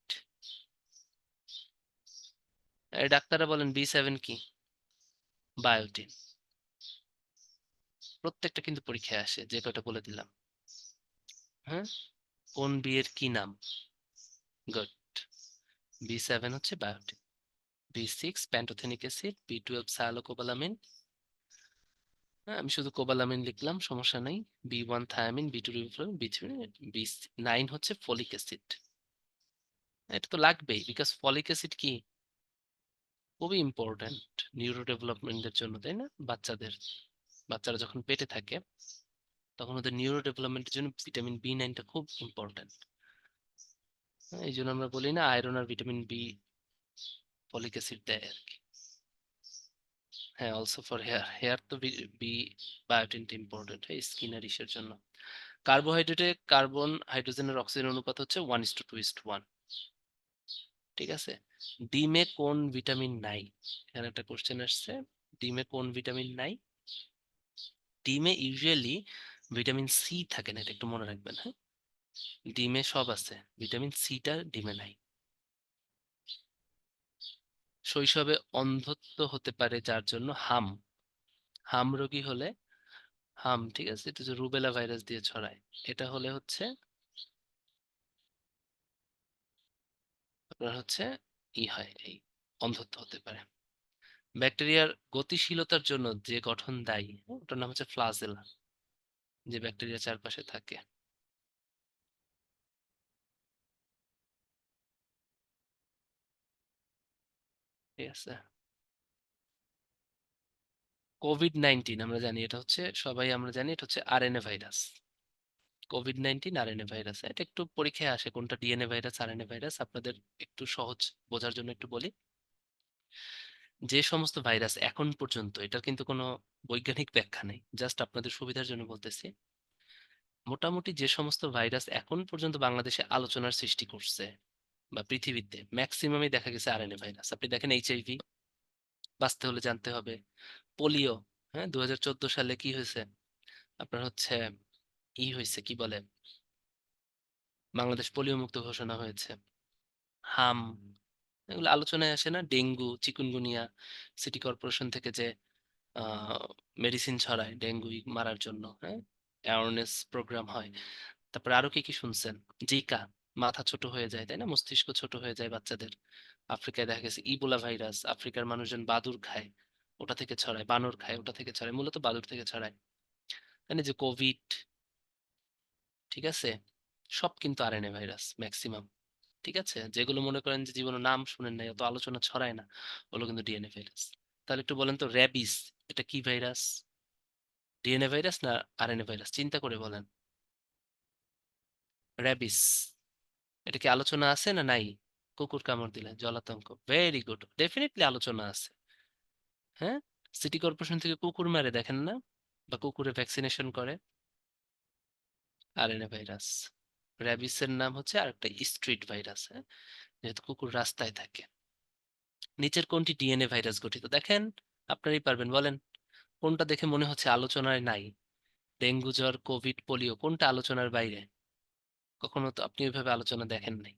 ডাক্তাররা বলেন বি 7 কি? বায়োটিন। প্রত্যেকটা কিন্তু পরীক্ষায় আসে, যে কয়টা বলে দিলাম। হ্যাঁ। কোন বি এর কি নাম? গুড। বি 7 হচ্ছে biotin. B 6 pantothenic acid. B 12 cyanocobalamin. হ্যাঁ, আমি শুধু কোবালামিন লিখলাম, সমস্যা নেই। B 1 thiamine, B 2 riboflavin, B 3, B 9 হচ্ছে ফলিক অ্যাসিড। এটা তো লাগবেই, বিকজ ফলিক অ্যাসিড কি, খুবই ইম্পর্ট্যান্ট নিউরো ডেভেলপমেন্টের জন্য, তাই না? বাচ্চারা যখন পেটে থাকে তখন ওদের নিউরো ডেভেলপমেন্টের জন্য ভিটামিন বি 9টা খুব ইম্পর্ট্যান্ট। এই জন্য আমরা বলি না আয়রন আর ভিটামিন বি ফলিক অ্যাসিড দেয় আর কি। হ্যাঁ, অলসো ফর হেয়ার, হেয়ার তো বি বায়োটিনটা ইম্পর্টেন্ট, হ্যাঁ, স্কিন আর ইসের জন্য। কার্বোহাইড্রেটে কার্বন, হাইড্রোজেন আর অক্সিজেন অনুপাত হচ্ছে 1:2:1। ঠিক আছে। ডিমে কোন ভিটামিন নাই? এখানে একটা কোশ্চেন আসছে, ডিমে কোন ভিটামিন নাই? ডিমে ইউজুয়ালি ভিটামিন সি থাকে না, এটা একটু মনে রাখবেন, হ্যাঁ। ডিমে সব আছে, ভিটামিন সিটা ডিমে নাই। শৈশবে অন্ধত্ব হতে পারে যার জন্য হাম, হাম রোগী হলে, হাম, ঠিক আছে, এটা যে রুবেলা ভাইরাস দিয়ে ছড়ায়, এটা হলে হচ্ছে আপনার হচ্ছে হয়, এই অন্ধত্ব হতে পারে। ব্যাকটেরিয়ার গতিশীলতার জন্য যে গঠন দায়ী, ওটার নাম হচ্ছে ফ্লাজেলা, যে ব্যাকটেরিয়া চারপাশে থাকে। ঠিক আছে। কোভিড 19 আমরা জানি এটা হচ্ছে, সবাই আমরা জানি এটা হচ্ছে RNA virus. Covid 19 RNA virus, এটা একটু পরীক্ষায় আসে কোনটা ডিএনএ ভাইরাস আরএনএ ভাইরাস। আপনাদের একটু সহজ বোঝার জন্য একটু বলি, যে সমস্ত ভাইরাস এখন পর্যন্ত, এটার কিন্তু কোনো বৈজ্ঞানিক ব্যাখ্যা নেই, জাস্ট আপনাদের সুবিধার জন্য বলতেছি, মোটামুটি যে সমস্ত ভাইরাস এখন পর্যন্ত বাংলাদেশে আলোচনার সৃষ্টি করছে বা পৃথিবীতে, ম্যাক্সিমামই দেখা গেছে আরএনএ ভাইরাস। আপনি দেখেন এইচআইভি, বাঁচতে হলে জানতে হবে। পোলিও, হ্যাঁ, 2014 সালে কি হয়েছে আপনার হচ্ছে, হয়েছে কি বলে, বাংলাদেশ পোলিও মুক্ত ঘোষণা হয়েছে। হাম, এগুলো আলোচনায় আসে না? ডেঙ্গু, চিকুনগুনিয়া, সিটি কর্পোরেশন থেকে যে মেডিসিন ছড়ায় ডেঙ্গু মারার জন্য, হ্যাঁ, অ্যাওয়ারনেস প্রোগ্রাম হয়। তারপরে আরো কি কি শুনছেন? জিকা, মাথা ছোট হয়ে যায়, তাই না, মস্তিষ্ক ছোট হয়ে যায় বাচ্চাদের। আফ্রিকায় দেখা গেছে ইবোলা ভাইরাস, আফ্রিকার মানুষজন বাদুর খায়, ওটা থেকে ছড়ায়, বানর খায়, ওটা থেকে ছড়ায়, মূলত বাদুর থেকে ছড়ায়। তাই না, যে কোভিড, ঠিক আছে, সব কিন্তু আরএনএ ভাইরাস ম্যাক্সিমাম। ঠিক আছে, যেগুলো মনে করেন যে জীবনে নাম শুনেন নাই, অত আলোচনা ছড়ায় না, ওগুলো কিন্তু ডিএনএ ভাইরাস। তাহলে একটু বলেন তো, র্যাবিস এটা কি ভাইরাস? ডিএনএ ভাইরাস না আরএনএ ভাইরাস? চিন্তা করে বলেন। র্যাবিস, এটা কি আলোচনা আছে না নাই? কুকুর কামড় দিলে জলাতঙ্ক, ভেরি গুড, ডেফিনেটলি আলোচনা আছে। হ্যাঁ, সিটি কর্পোরেশন থেকে কুকুর মারে দেখেন না, বা কুকুরে ভ্যাকসিনেশন করে। আরএনএ ভাইরাস, র্যাবিসের নাম হচ্ছে আরেকটা স্ট্রিট ভাইরাস, হ্যাঁ, যেহেতু কুকুর রাস্তায় থাকে। নিচের কোনটি ডিএনএ ভাইরাস গঠিত দেখেন, আপনারই পারবেন, বলেন কোনটা দেখে মনে হচ্ছে আলোচনায় নাই? ডেঙ্গু, জ্বর, কোভিড, পোলিও কোনটা আলোচনার বাইরে? কখনো তো আপনি ওইভাবে আলোচনা দেখেন নাই,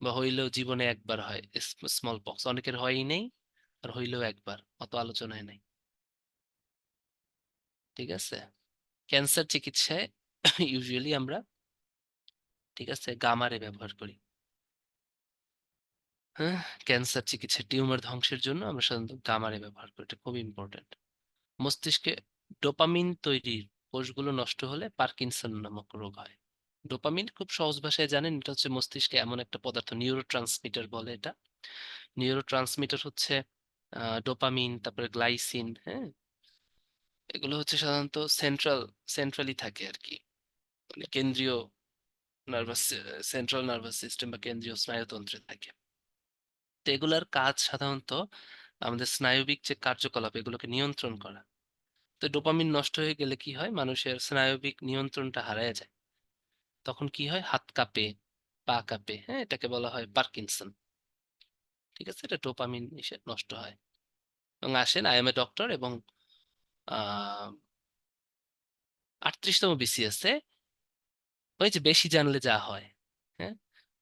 বা হইলেও জীবনে একবার হয়। স্মল পক্স অনেকের হয়ই নেই, আর হইলেও একবার, অত আলোচনায় নাই। ঠিক আছে, ক্যান্সার চিকিৎসায় ইউজুয়ালি আমরা, ঠিক আছে, গামারে ব্যবহার করি। হ্যাঁ, ক্যান্সার চিকিৎসা টিউমার ধ্বংসের জন্য আমরা সাধারণত গামারে ব্যবহার করি, এটা খুব ইম্পর্টেন্ট। মস্তিষ্কে ডোপামিন তৈরির কোষগুলো নষ্ট হলে পার্কিনসন নামক রোগ হয়। ডোপামিন খুব সহজ ভাষায় জানেন, এটা হচ্ছে মস্তিষ্কে এমন একটা পদার্থ, নিউরো ট্রান্সমিটার বলে এটা। নিউরো ট্রান্সমিটার হচ্ছে ডোপামিন, তারপরে গ্লাইসিন, হ্যাঁ, এগুলো হচ্ছে সাধারণত সেন্ট্রালি থাকে আর কি, মানে কেন্দ্রীয় নার্ভাস, সেন্ট্রাল নার্ভাস সিস্টেম বা কেন্দ্রীয় স্নায়ুতন্ত্রে থাকে। তো এগুলার কাজ সাধারণত আমাদের স্নায়বিক যে কার্যকলাপ এগুলোকে নিয়ন্ত্রণ করা। তো ডোপামিন নষ্ট হয়ে গেলে কি হয়, মানুষের স্নায়বিক নিয়ন্ত্রণটা হারায় যায়। তখন কি হয়, হাত কাঁপে, পা কাঁপে, হ্যাঁ, এটাকে বলা হয় পার্কিনসন। ঠিক আছে, এটা ডোপামিন এসে নষ্ট হয়। এবং আসেন, আই এম এ ডক্টর, এবং 38তম বিসিএস এ, ওই যে বেশি জানলে যা হয়, হ্যাঁ,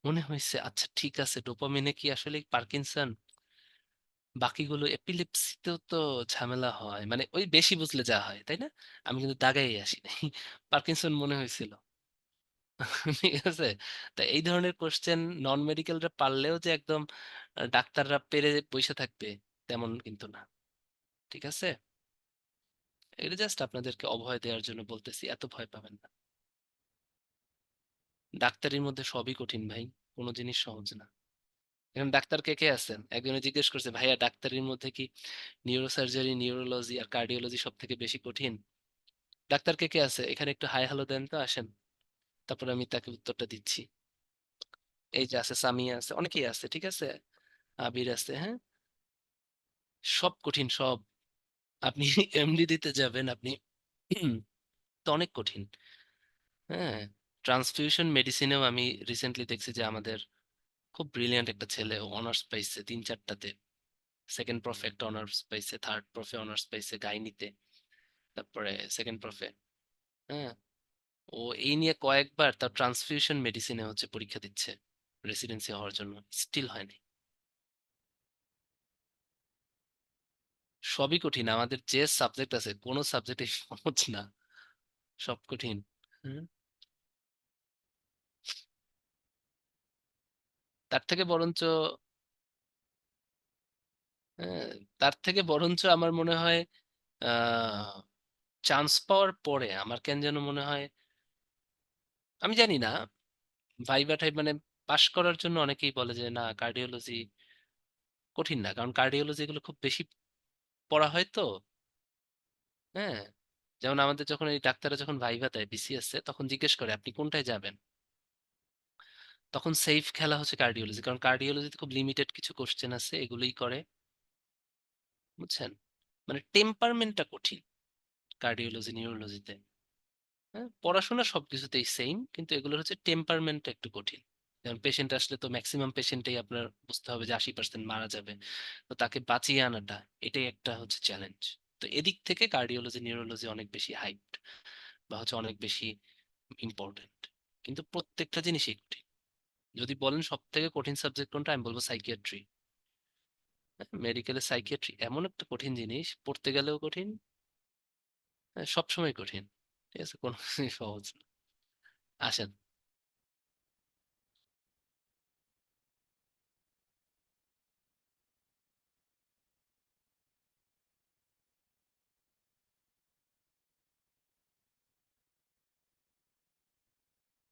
মনে হয়েছে আচ্ছা ঠিক আছে, ডোপামিনে কি আসলে পার্কিনসন, বাকিগুলো এপিলেপসিতেও তো ঝামেলা হয়, মানে ওই বেশি বুঝলে যা হয়, তাই না? আমি কিন্তু দাগাই আসি নাই, পার্কিনসন মনে হয়েছিল। ঠিক আছে, তা এই ধরনের কোশ্চেন নন মেডিকেলরা পারলেও যে একদম ডাক্তাররা পেরে বসে থাকবে, তেমন কিন্তু না। ঠিক আছে, এটা জাস্ট আপনাদেরকে অভয় দেওয়ার জন্য বলতেছি, এত ভয় পাবেন না। ডাক্তারির মধ্যে সবই কঠিন ভাই, কোনো জিনিস সহজ না। এখন ডাক্তার কে কে আছেন, একজনে জিজ্ঞেস করছে, ভাইয়া ডাক্তারির মধ্যে কি নিউরোসার্জারি, নিউরোলজি আর কার্ডিওলজি সব থেকে বেশি কঠিন? ডাক্তার কে কে আছে এখানে, একটু হাই হ্যালো দেন তো, আসেন, তারপর আমি তাকে উত্তরটা দিচ্ছি। এই যে আছে, সামিয়া আছে, অনেকেই আছে, ঠিক আছে, আবির আছে, হ্যাঁ, সব কঠিন সব। আপনি এমডি দিতে যাবেন আপনি, তো অনেক কঠিন। হ্যাঁ, ট্রান্সফিউশন মেডিসিনেও আমি রিসেন্টলি দেখছি যে আমাদের খুব ব্রিলিয়ান্ট একটা ছেলে অনার্স পাইছে 3-4টাতে, সেকেন্ড প্রফে একটা অনার্স পাইছে, থার্ড প্রফে অনার্স পাইছে গাইনিতে, তারপরে সেকেন্ড প্রফে। হ্যাঁ, ও এই নিয়ে কয়েকবার তার ট্রান্সফিউশন মেডিসিনে হচ্ছে পরীক্ষা দিচ্ছে রেসিডেন্সি হওয়ার জন্য, স্টিল হয়নি। সবই কঠিন, আমাদের যে সাবজেক্ট আছে কোনো সাবজেক্টে সহজ না, সব কঠিন। হুম, তার থেকে বরঞ্চ, হ্যাঁ, তার থেকে বরঞ্চ আমার মনে হয় আহ চান্স পাওয়ার পরে আমার কেন যেন মনে হয়, আমি জানি না, ভাইবা টাইপ মানে পাশ করার জন্য অনেকেই বলে যে না কার্ডিওলজি কঠিন না, কারণ কার্ডিওলজি এগুলো খুব বেশি পড়া হয় তো। হ্যাঁ, যেমন আমাদের যখন এই ডাক্তাররা যখন ভাইভা দেয় বিসিএস এ, তখন জিজ্ঞেস করে আপনি কোনটায় যাবেন, তখন সেফ খেলা হচ্ছে কার্ডিওলজি, কারণ কার্ডিওলজিতে খুব লিমিটেড কিছু কোশ্চেন আছে, এগুলোই করে, বুঝছেন? মানে টেম্পারমেন্টটা কঠিন কার্ডিওলজি, নিউরোলজিতে। হ্যাঁ, পড়াশোনা সবকিছুতেই সেম, কিন্তু এগুলোর হচ্ছে টেম্পারমেন্টটা একটু কঠিন। যেমন পেশেন্ট আসলে তো ম্যাক্সিমাম পেশেন্টেই আপনার বুঝতে হবে যে 80% মারা যাবে, তো তাকে বাঁচিয়ে আনাটা, এটাই একটা হচ্ছে চ্যালেঞ্জ। তো এদিক থেকে কার্ডিওলজি, নিউরোলজি অনেক বেশি হাইপড, বা হচ্ছে অনেক বেশি ইম্পর্টেন্ট, কিন্তু প্রত্যেকটা জিনিসই কঠিন। যদি বলেন সব থেকে কঠিন সাবজেক্ট কোনটা, আমি বলবো সাইকিয়াট্রি। মেডিকেলের সাইকিয়াট্রি এমন একটা কঠিন জিনিস, পড়তে গেলেও কঠিন, সবসময় কঠিন। ঠিক আছে, কোনো কিছুই সহজ না। আসেন,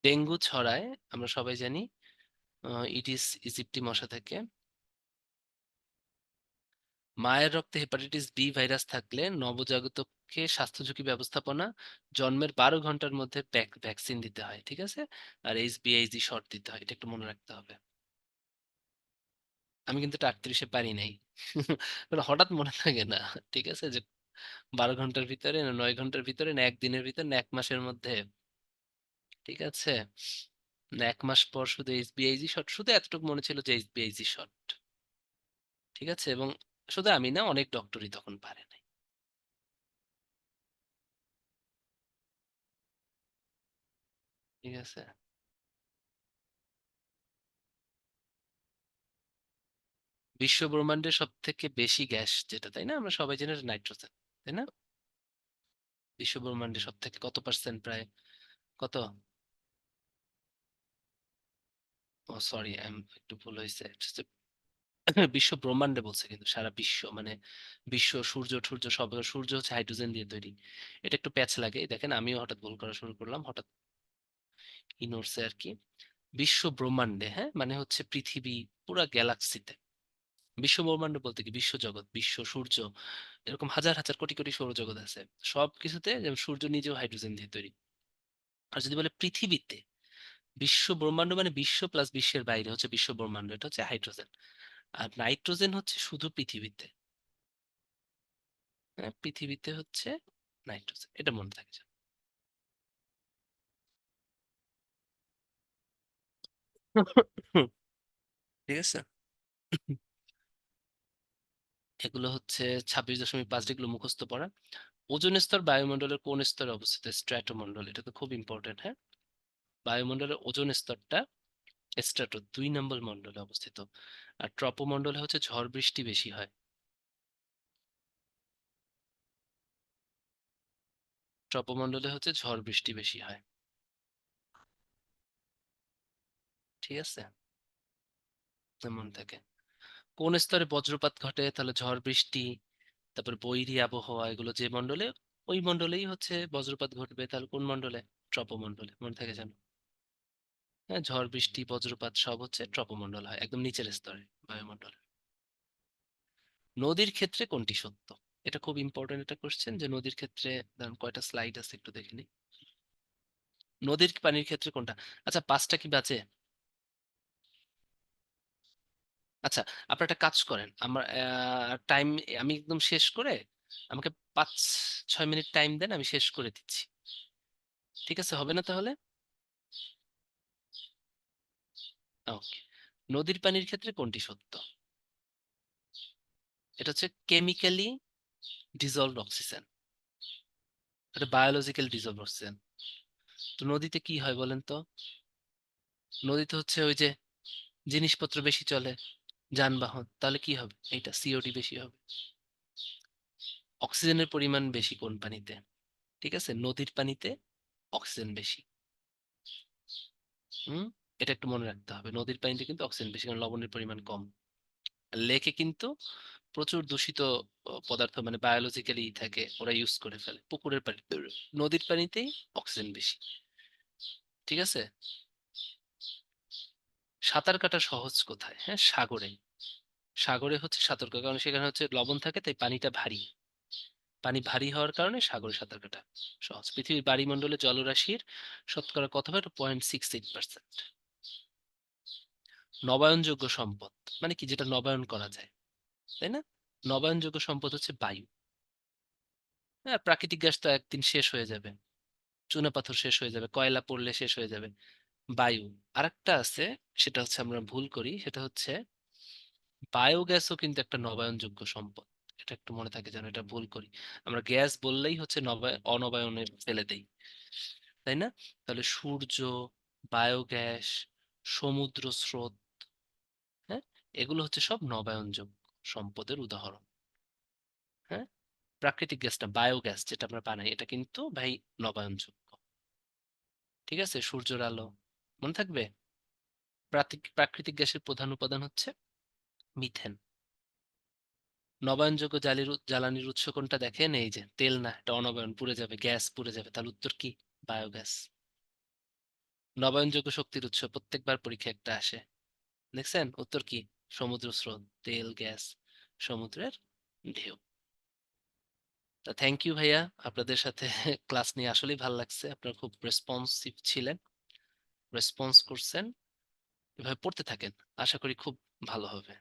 ডেঙ্গু ছড়ায়, আমরা সবাই জানি, ইডিস ইজিপ্টি মশা থেকে। মায়ের রক্তে হেপাটাইটিস বি ভাইরাস থাকলে নবজাতককে স্বাস্থ্য ঝুঁকি ব্যবস্থাপনা, জন্মের 12 ঘন্টার মধ্যে ভ্যাকসিন দিতে হয়, ঠিক আছে, আর এইচবিআইজি শট দিতে হয়, এটা একটু মনে রাখতে হবে। আমি কিন্তু এটা 38-এ পারি নাই। মানে হঠাৎ মনে থাকে না। ঠিক আছে, যে 12 ঘন্টার ভিতরে না 9 ঘন্টার ভিতরে না একদিনের ভিতরে না 1 মাসের মধ্যে, ঠিক আছে, না 1 মাস পর শুধু এইচবিআইজি শট, শুধু এতটুকু মনে ছিল যে এইচবিআইজি শট। ঠিক আছে, এবং শুধু আমি না, অনেক ডক্টরই তখন পারে নাই। ঠিক আছে। বিশ্ব ব্রহ্মাণ্ডের সব থেকে বেশি গ্যাস যেটা, তাই না, আমরা সবাই জানি নাইট্রোজেন, তাই না? বিশ্ব ব্রহ্মাণ্ডে সব থেকে কত পার্সেন্ট, প্রায় কত? ও সরি, একটু ভুল হয়েছে। বিশ্ব ব্রহ্মাণ্ডে বলছে, কিন্তু সারা বিশ্ব মানে বিশ্ব, সূর্য সূর্য সব, সূর্য হচ্ছে হাইড্রোজেন দিয়ে তৈরি। এটা একটু প্যাচ লাগে, দেখেন আমিও হঠাৎ ভুল করা শুরু করলাম, হঠাৎ কি নড়ছে আর কি। বিশ্ব ব্রহ্মাণ্ডে, হ্যাঁ, মানে হচ্ছে পৃথিবী, পুরা গ্যালাক্সিতে। বিশ্ব ব্রহ্মাণ্ড বলতে কি, বিশ্ব জগৎ, বিশ্ব সূর্য, এরকম হাজার হাজার কোটি কোটি সৌরজগৎ আছে। সব কিছুতে, যেমন সূর্য নিজেও হাইড্রোজেন দিয়ে তৈরি। আর যদি বলে পৃথিবীতে, বিশ্ব ব্রহ্মাণ্ড মানে বিশ্ব প্লাস বিশ্বের বাইরে হচ্ছে বিশ্ব ব্রহ্মাণ্ড, এটা হচ্ছে হাইড্রোজেন। আর নাইট্রোজেন হচ্ছে শুধু পৃথিবীতে। হ্যাঁ, পৃথিবীতে হচ্ছে নাইট্রোজেন, এটা মনে থাকে যেন। ঠিক আছে। এগুলো হচ্ছে 26.5 ডিগ্রি মুখস্থ পড়া। ওজোন স্তর বায়ুমণ্ডলের কোন স্তরে অবস্থিত? স্ট্র্যাটোমণ্ডল, এটা তো খুব ইম্পর্টেন্ট, হ্যাঁ। বায়ুমণ্ডলের ওজোন স্তরটা স্ট্র্যাটো 2 নম্বর মণ্ডলে অবস্থিত। আর ট্রপোমণ্ডলে হচ্ছে ঝড় বৃষ্টি বেশি হয়। ট্রপোমণ্ডলে হচ্ছে ঝড় বৃষ্টি বেশি হয়। ঠিক আছে, এমন থাকে। কোন স্তরে বজ্রপাত ঘটে? তাহলে ঝড় বৃষ্টি, তারপর বৈরী আবহাওয়া, এগুলো যে মণ্ডলে, ওই মণ্ডলেই হচ্ছে বজ্রপাত ঘটবে। তাহলে কোন মণ্ডলে? ট্রপোমণ্ডলে, মনে থাকে জানো। হ্যাঁ, ঝড় বৃষ্টি বজ্রপাত সব হচ্ছে ট্রপোমণ্ডল হয়, একদম নিচের স্তরে বায়ুমণ্ডলে। নদীর ক্ষেত্রে কোনটি সত্য? এটা খুব ইম্পর্টেন্ট একটা কোশ্চেন, যে নদীর ক্ষেত্রে, ধরুন কয়টা স্লাইড আছে একটু দেখে নিই। নদীর পানির ক্ষেত্রে কোনটা? আচ্ছা, পাঁচটা কি বাঁচে? আচ্ছা, আপনারা একটা কাজ করেন, আমার টাইম, আমি একদম শেষ করে, আমাকে 5-6 মিনিট টাইম দেন, আমি শেষ করে দিচ্ছি। ঠিক আছে, হবে না তাহলে? ওকে। নদীর পানির ক্ষেত্রে কোনটি সত্য? এটা হচ্ছে কেমিক্যালি ডিজলভড অক্সিজেন, এটা বায়োলজিক্যাল ডিজলভড অক্সিজেন। তো নদীতে কি হয় বলেন তো? নদীতে হচ্ছে ওই যে জিনিসপত্র বেশি চলে, যানবাহন, তাহলে কি হবে? এইটা সিওডি বেশি হবে। অক্সিজেনের পরিমাণ বেশি কোন পানিতে? ঠিক আছে, নদীর পানিতে অক্সিজেন বেশি। হুম, এটা একটু মনে রাখতে হবে, নদীর পানিতে কিন্তু অক্সিজেন বেশি, কারণ লবণের পরিমাণ কম। লেকে কিন্তু প্রচুর দূষিত পদার্থ, মানে বায়োলজিক্যালি থাকে, ওরা ইউজ করে ফেলে পুকুরের পানি। নদীর পানিতেই অক্সিজেন বেশি। ঠিক আছে। সাঁতার কাটা সহজ কোথায়? হ্যাঁ, সাগরে। সাগরে হচ্ছে সাঁতার কাটা, কারণ সেখানে হচ্ছে লবণ থাকে, তাই পানিটা ভারী। পানি ভারী হওয়ার কারণে সাগরে সাঁতার কাটা সহজ। পৃথিবীর বায়ুমণ্ডলে জলরাশির শতকরা কত হয়? 0.68%। নবায়নযোগ্য সম্পদ মানে কি, যেটা নবায়ন করা যায়, তাই না? নবায়নযোগ্য সম্পদ হচ্ছে বায়ু। হ্যাঁ, প্রাকৃতিক গ্যাস তো একদিন শেষ হয়ে যাবে, চুনাপাথর শেষ হয়ে যাবে, কয়লা পড়লে শেষ হয়ে যাবে। বায়ু আরেকটা আছে, সেটা হচ্ছে আমরা ভুল করি, সেটা হচ্ছে বায়োগ্যাসও কিন্তু একটা নবায়নযোগ্য সম্পদ। এটা একটু মনে থাকে যেন, এটা ভুল করি। আমরা গ্যাস বললেই হচ্ছে অনবায়নে ফেলে দেই, তাই না? তাহলে সূর্য, বায়োগ্যাস, সমুদ্র স্রোত, হ্যাঁ, এগুলো হচ্ছে সব নবায়নযোগ্য সম্পদের উদাহরণ। হ্যাঁ, প্রাকৃতিক গ্যাসটা, বায়োগ্যাস যেটা আমরা বানাই, এটা কিন্তু ভাই নবায়নযোগ্য। ঠিক আছে, সূর্যের আলো, মনে থাকবে। প্রাকৃতিক গ্যাসের প্রধান উপাদান হচ্ছে মিথেন। নবায়নযোগ্য জ্বালানির উৎস কোনটা দেখেন? এই যে তেল না, এটা অনবায়ন, পুড়ে যাবে, গ্যাস পুড়ে যাবে, তাহলে উত্তর কি? বায়োগ্যাস। নবায়নযোগ্য শক্তির উৎস প্রত্যেকবার পরীক্ষা একটা আসে, দেখছেন? উত্তর কি? সমুদ্র স্রোত, তেল, গ্যাস, সমুদ্রের ঢেউ। তা থ্যাংক ইউ ভাইয়া, আপনাদের সাথে ক্লাস নিয়ে আসলেই ভালো লাগছে, আপনারা খুব রেসপন্সিভ ছিলেন, রেসপন্স করছেন। এভাবে পড়তে থাকেন, আশা করি খুব ভালো হবে।